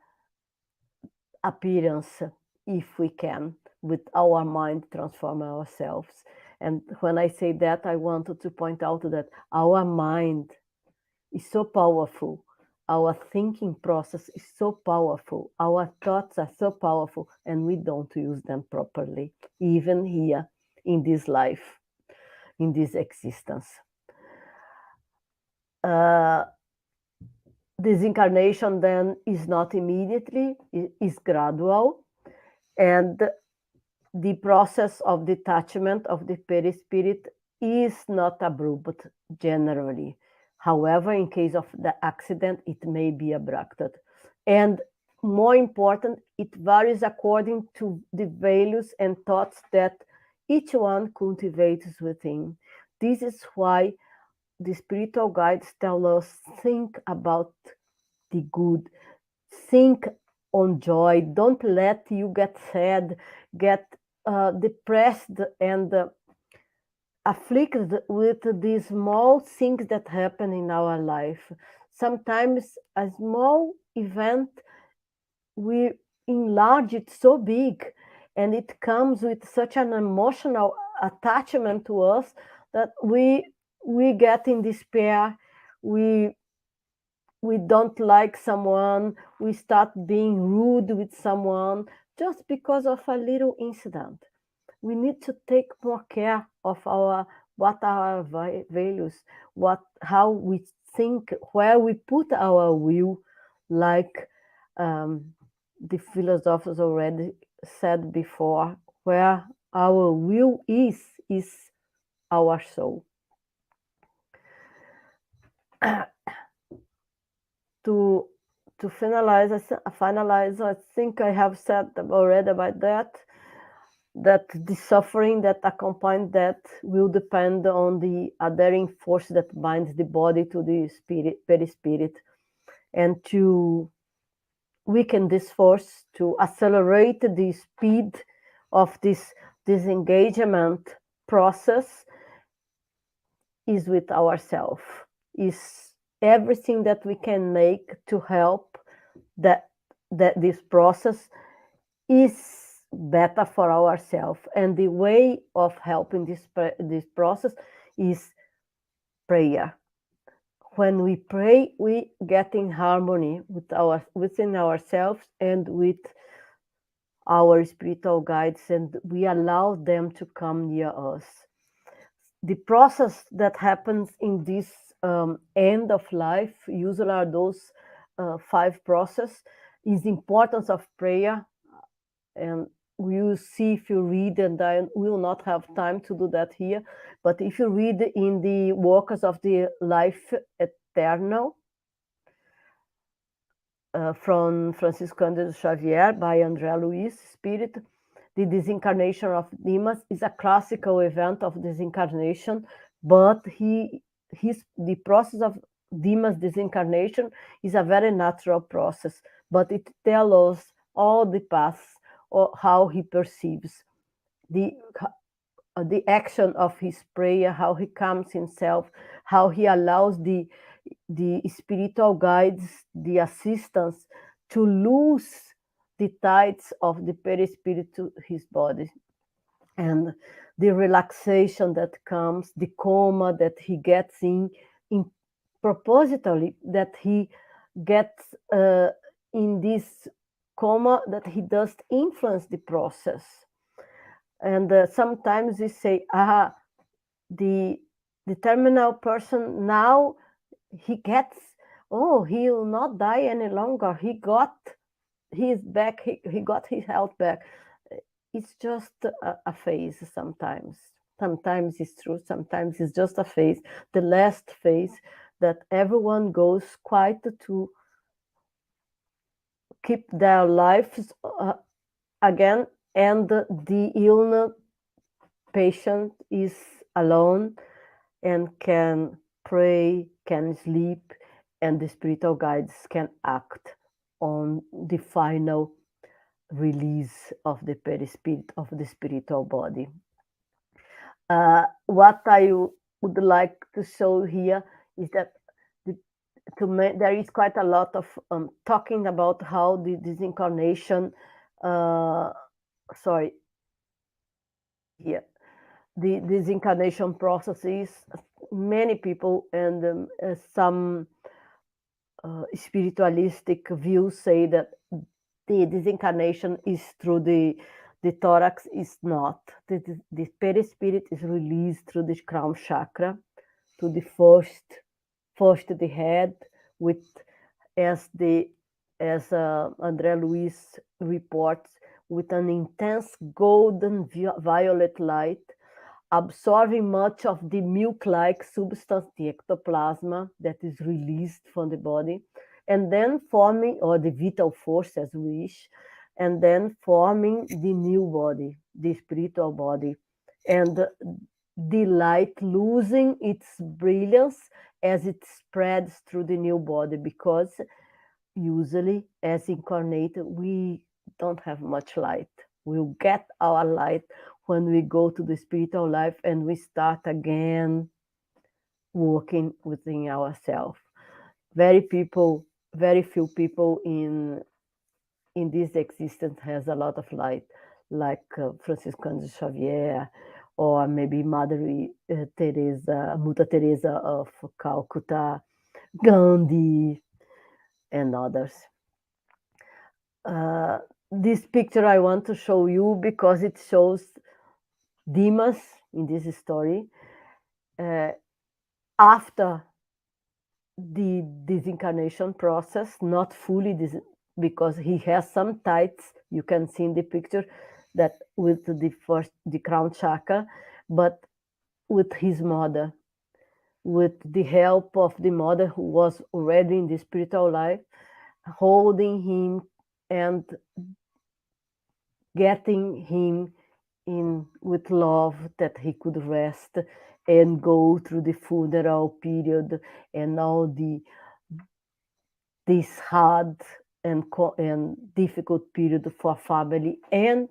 appearance if we can, with our mind transform ourselves. And when I say that, I wanted to point out that our mind is so powerful. Our thinking process is so powerful. Our thoughts are so powerful, and we don't use them properly, even here in this life, in this existence. This incarnation then is not immediately, it is gradual, and the process of detachment of the perispirit is not abrupt generally. However, in case of the accident, it may be abrupted. And more important, it varies according to the values and thoughts that each one cultivates within. This is why the spiritual guides tell us, think about the good, think on joy, don't let you get sad, get depressed and afflicted with the small things that happen in our life. Sometimes a small event, we enlarge it so big, and it comes with such an emotional attachment to us that we get in despair, we don't like someone, we start being rude with someone just because of a little incident. We need to take more care of what are our values, how we think, where we put our will, like the philosophers already said before, where our will is our soul. To finalize, I think I have said already about that the suffering that accompanies that will depend on the adhering force that binds the body to the perispirit, and to weaken this force, to accelerate the speed of this disengagement process, is with ourselves, is everything that we can make to help that this process is better for ourselves. And the way of helping this process is prayer. When we pray, we get in harmony within ourselves and with our spiritual guides, and we allow them to come near us. The process that happens in this end of life, usually are those 5 processes, is the importance of prayer. And we will see if you read, and I will not have time to do that here, but if you read in the Workers of the Life Eternal, from Francisco de Xavier by André Luiz, Spirit, the disincarnation of Demas is a classical event of disincarnation, but the process of Demas' disincarnation is a very natural process, but it tells us all the paths or how he perceives the action of his prayer, how he calms himself, how he allows the spiritual guides, the assistants, to lose the ties of the perispirit to his body, and the relaxation that comes, the coma that he gets in propositally, that he gets in this coma, that he does influence the process. And sometimes we say, the terminal person now, he gets, he will not die any longer. He got his back, he got his health back. It's just a phase sometimes. Sometimes it's true, sometimes it's just a phase. The last phase that everyone goes quite to keep their lives again, and the illness patient is alone and can pray, can sleep, and the spiritual guides can act on the final release of the perispirit, of the spiritual body. What I would like to show here is that there is quite a lot of talking about how the disincarnation, the disincarnation processes. Many people and some spiritualistic views say that the disincarnation is through the thorax. Is not. The perispirit is released through the crown chakra, to the first the head, with as André Luiz reports, with an intense golden violet light, absorbing much of the milk-like substance, the ectoplasma, that is released from the body, and then forming, or the vital force as we wish, and then forming the new body, the spiritual body, and the light losing its brilliance as it spreads through the new body, because usually as incarnated we don't have much light. We'll get our light when we go to the spiritual life and we start again working within ourselves. Very few people in this existence has a lot of light, like Francisco de Xavier, or maybe Mother Teresa of Calcutta, Gandhi, and others. This picture I want to show you because it shows Demas in this story after the disincarnation process, not fully because he has some tights, you can see in the picture, that with the crown chakra, but with his mother, with the help of the mother who was already in the spiritual life, holding him and getting him in with love, that he could rest and go through the funeral period and all this hard and difficult period for family and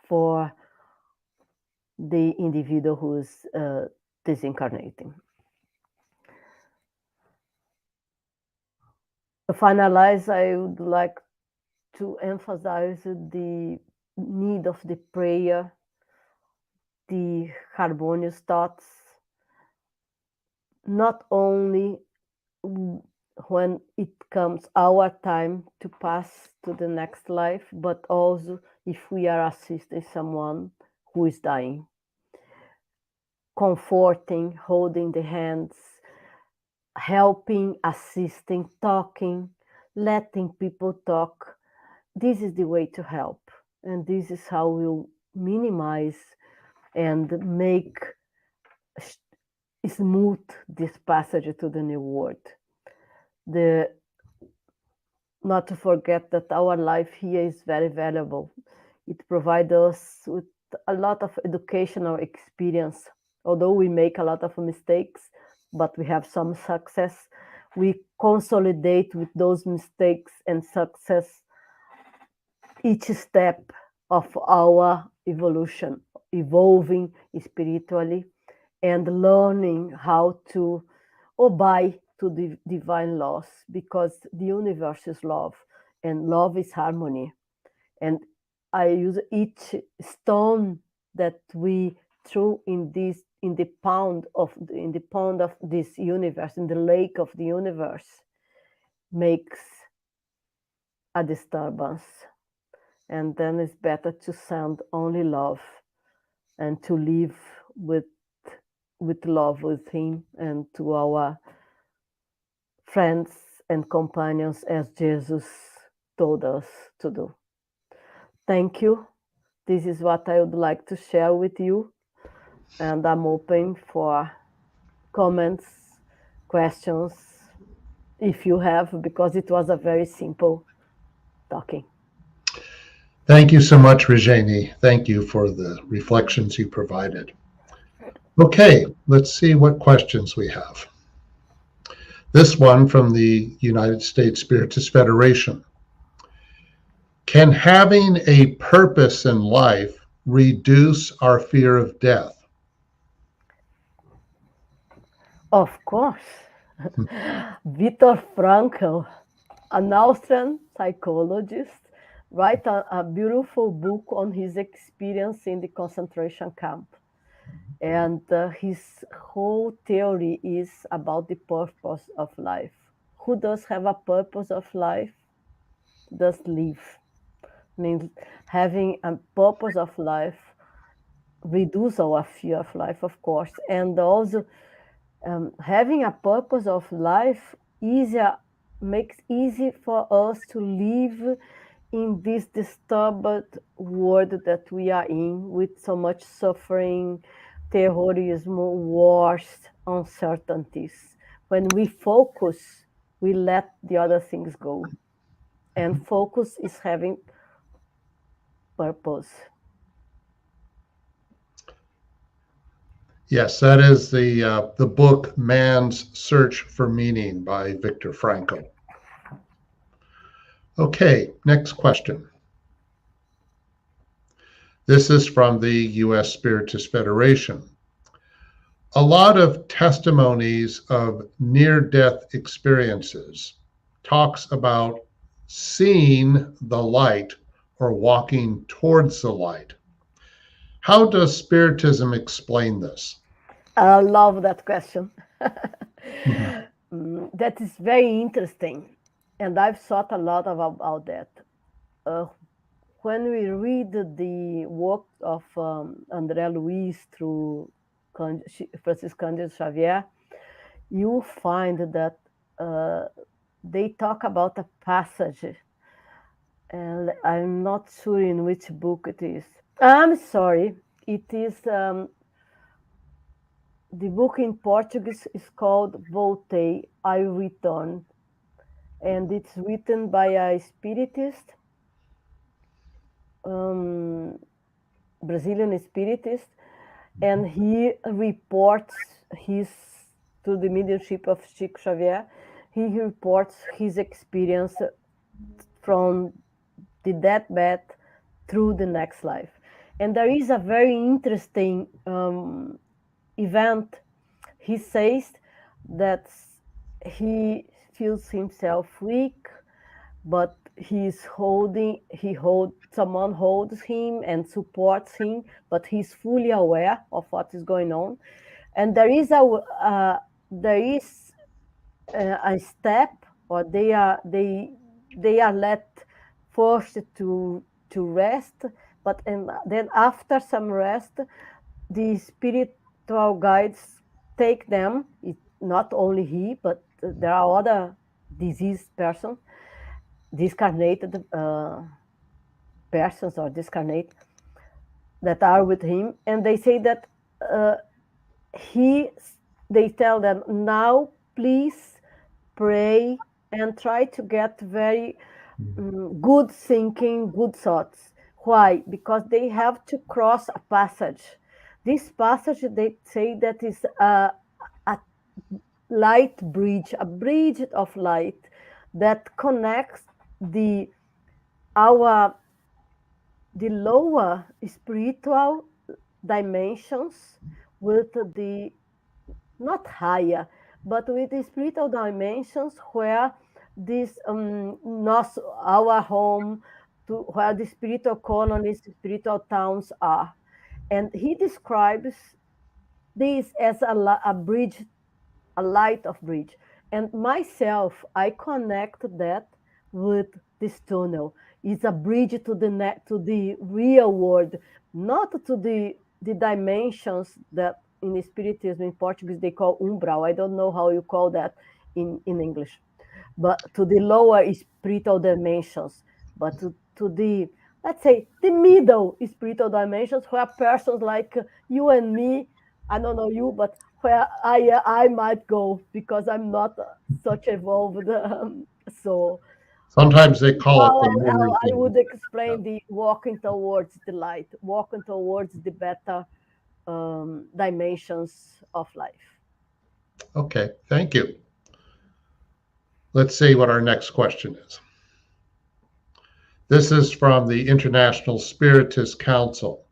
for the individual who is disincarnating. To finalize, I would like to emphasize the need of the prayer, the harmonious thoughts, not only when it comes our time to pass to the next life, but also if we are assisting someone who is dying. Comforting, holding the hands, helping, assisting, talking, letting people talk. This is the way to help. And this is how we'll minimize and make smooth this passage to the new world. Not to forget that our life here is very valuable. It provides us with a lot of educational experience. Although we make a lot of mistakes, but we have some success, we consolidate with those mistakes and success each step of our evolution, evolving spiritually and learning how to obey to the divine laws, because the universe is love and love is harmony. And I use each stone that we threw in the pond of this universe, in the lake of the universe, makes a disturbance. And then it's better to send only love and to live with love with him and to our friends and companions, as Jesus told us to do. Thank you. This is what I would like to share with you. And I'm open for comments, questions, if you have, because it was a very simple talking. Thank you so much, REJANE. Thank you for the reflections you provided. Okay, let's see what questions we have. This one from the United States Spiritist Federation. Can having a purpose in life reduce our fear of death? Of course. Viktor Frankl, an Austrian psychologist, wrote a beautiful book on his experience in the concentration camp. And his whole theory is about the purpose of life. Who does have a purpose of life does live. Means having a purpose of life reduce our fear of life, of course, and also having a purpose of life makes easy for us to live in this disturbed world that we are in, with so much suffering, terrorism, wars, uncertainties. When we focus, we let the other things go. And focus is having purpose. Yes, that is the book Man's Search for Meaning by Viktor Frankl. Okay, next question. This is from the U.S. Spiritist Federation. A lot of testimonies of near-death experiences talks about seeing the light or walking towards the light. How does Spiritism explain this? I love that question. That is very interesting. And I've thought a lot about that. When we read the work of André Luiz through Francisco Cândido Xavier, you find that they talk about a passage, and I'm not sure in which book it is. I'm sorry, it is the book in Portuguese is called Voltei, I Return, and it's written by a spiritist, Brazilian spiritist, and he reports through the mediumship of Chico Xavier, he reports his experience from the deathbed through the next life. And there is a very interesting event. He says that he feels himself weak, but someone holds him and supports him, but he's fully aware of what is going on. And there is a step, or they are forced to rest, but then after some rest, the spiritual guides take them. Not only he, but there are other diseased persons, discarnated persons or discarnate, that are with him, and they say that they tell them, now please pray and try to get very good thinking, good thoughts. Why? Because they have to cross a passage. This passage, they say, that is a light bridge, a bridge of light that connects the lower spiritual dimensions with the, not higher, but with the spiritual dimensions where this our home, where the spiritual colonies, spiritual towns are. And he describes this as a bridge, a light of bridge. And myself, I connect that with this tunnel. It's a bridge to the real world, not to the dimensions that in Spiritism, in Portuguese, they call umbral. I don't know how you call that in English, but to the lower spiritual dimensions, but to the, let's say, the middle spiritual dimensions, where persons like you and me, I don't know you, but where I might go, because I'm not such evolved. So Sometimes they call it the memory I thing. would explain the walking towards the light, walking towards the better dimensions of life. Okay, thank you. Let's see what our next question is. This is from the International Spiritist Council.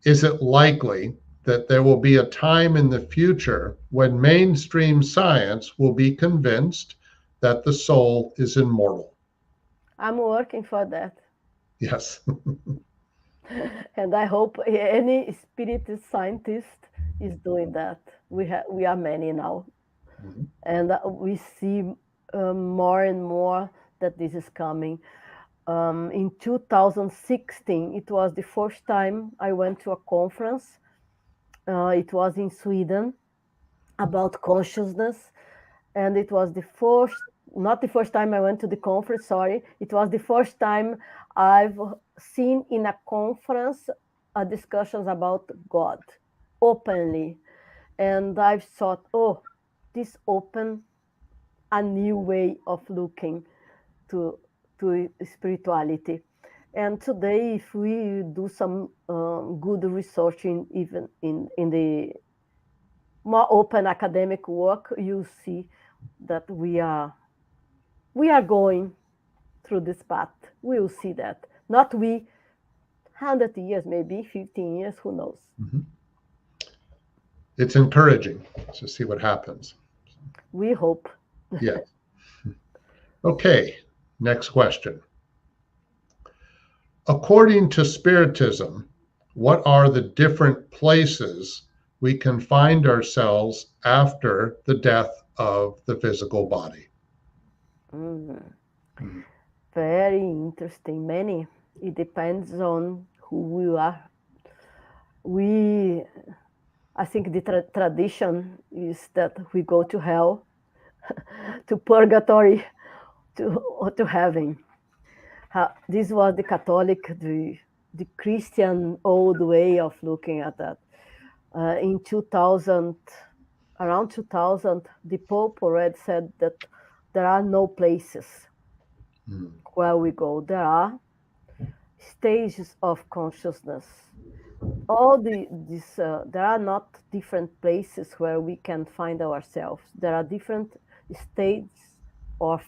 Is it likely that there will be a time in the future when mainstream science will be convinced that the soul is immortal? I'm working for that. Yes. And I hope any spiritist scientist is doing that. We are many now. Mm-hmm. And we see more and more that this is coming. In 2016, it was the first time I went to a conference. It was in Sweden about consciousness. And it was not the first time I went to the conference, sorry. It was the first time I've seen in a conference discussions about God openly. And I've thought, oh, this opened a new way of looking to spirituality. And today, if we do some good research even in the more open academic work, you see that we are going through this path. We will see that. Not 100 years, maybe 15 years, who knows? Mm-hmm. It's encouraging to see what happens. We hope. Yes. Okay, next question. According to Spiritism, what are the different places we can find ourselves after the death of the physical body? Very interesting. Many. It depends on who we are. I think the tradition is that we go to hell, to purgatory, to heaven. This was the Catholic, the Christian old way of looking at that. In 2000, around 2000, the Pope already said that there are no places where we go. There are stages of consciousness. There are not different places where we can find ourselves. There are different states or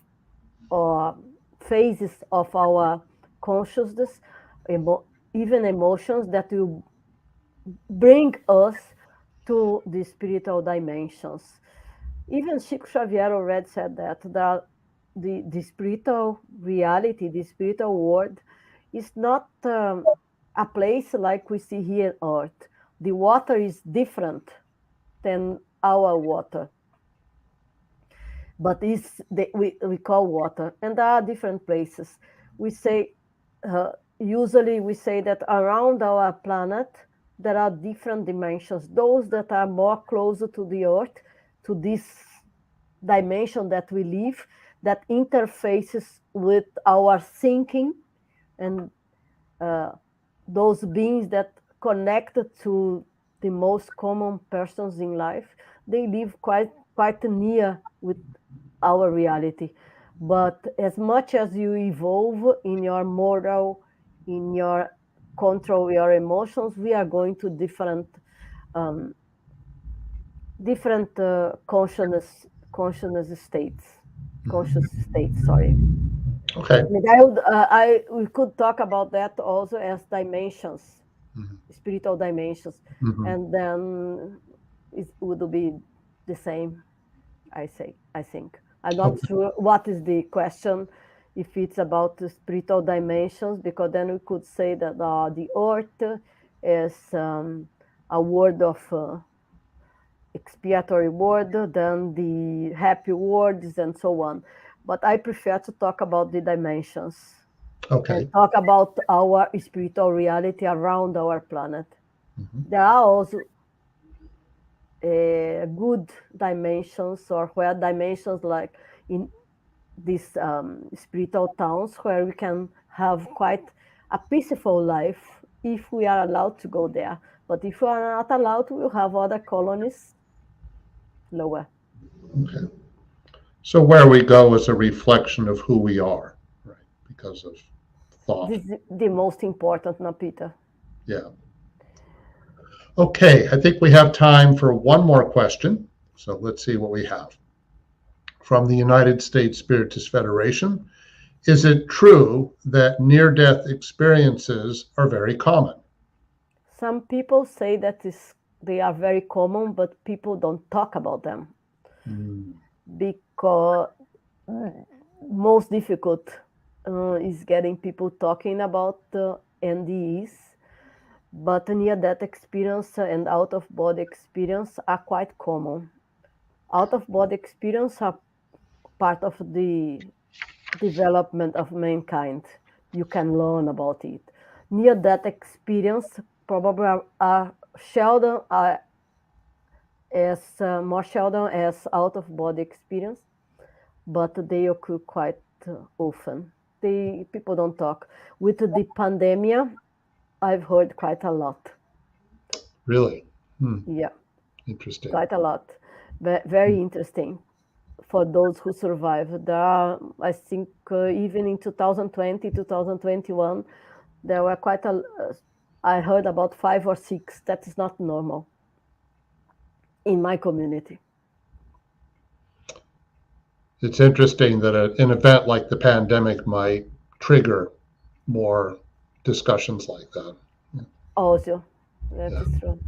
phases of our consciousness, even emotions that will bring us to the spiritual dimensions. Even Chico Xavier already said that there are the spiritual reality, the spiritual world, is not a place like we see here on Earth. The water is different than our water, but we call water, and there are different places. We say usually we say that around our planet there are different dimensions. Those that are more closer to the Earth, to this dimension that we live, that interfaces with our thinking, and those beings that connected to the most common persons in life, they live quite near with our reality. But as much as you evolve in your moral, in your control your emotions, we are going to different conscious states. Conscious states, sorry. Okay. We could talk about that also as dimensions, spiritual dimensions, and then it would be the same. I think. I'm not sure what is the question, if it's about the spiritual dimensions, because then we could say that the Earth is a word of expiatory word, then the happy words, and so on. But I prefer to talk about the dimensions. Okay. And talk about our spiritual reality around our planet. There are also good dimensions, or where dimensions like in these spiritual towns, where we can have quite a peaceful life if we are allowed to go there. But if we are not allowed, we'll have other colonies lower. Okay. So where we go is a reflection of who we are, right? Because of thought. This is the most important, now, Peter. Yeah. Okay, I think we have time for one more question. So let's see what we have. From the United States Spiritist Federation, is it true that near-death experiences are very common? Some people say that they are very common, but people don't talk about them. Because most difficult is getting people talking about NDEs, but near-death experience and out-of-body experience are quite common. Out-of-body experience are part of the development of mankind. You can learn about it. Near-death experience probably are seldom, more seldom as out-of-body experience, but they occur quite often. People don't talk. With the pandemic, I've heard quite a lot. Really? Yeah. Interesting. Quite a lot. Very interesting for those who survived. There are, I think, even in 2020, 2021, there were I heard about 5 or 6. That is not normal in my community. It's interesting that an event like the pandemic might trigger more discussions like that. Also, that is true.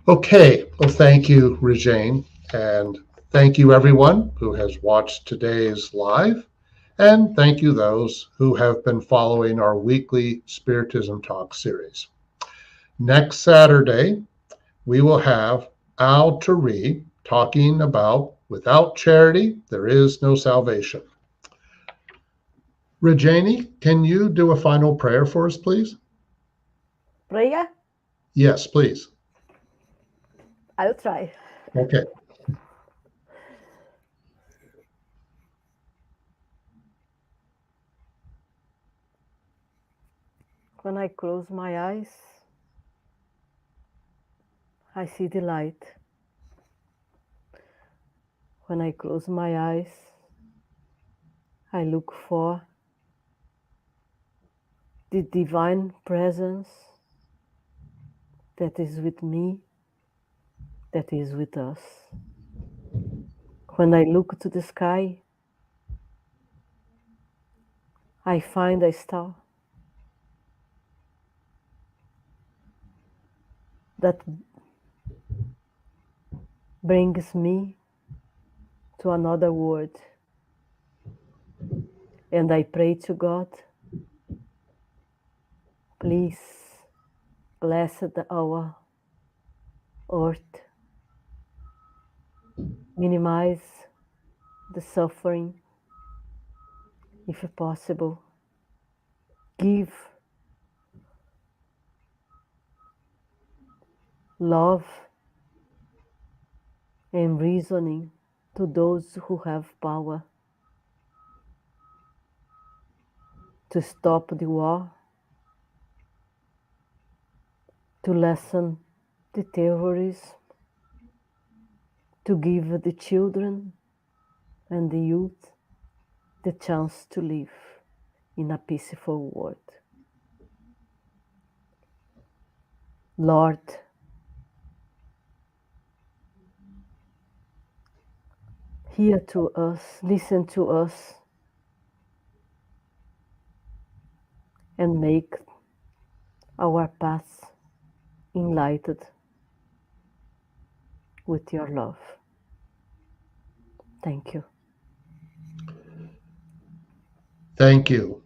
Okay, well, thank you, REJANE, and thank you everyone who has watched today's live, and thank you those who have been following our weekly Spiritism Talk series. Next Saturday, we will have Al Tari talking about without charity, there is no salvation. REJANE, can you do a final prayer for us, please? Prayer? Yes, please. I'll try. Okay. When I close my eyes, I see the light. When I close my eyes, I look for the divine presence that is with me, that is with us. When I look to the sky, I find a star that brings me to another world. And I pray to God, please bless our earth, minimize the suffering, if possible. Give love and reasoning to those who have power to stop the war, to lessen the terrorism, to give the children and the youth the chance to live in a peaceful world. Lord, hear to us, listen to us, and make our paths enlightened with your love. Thank you. Thank you.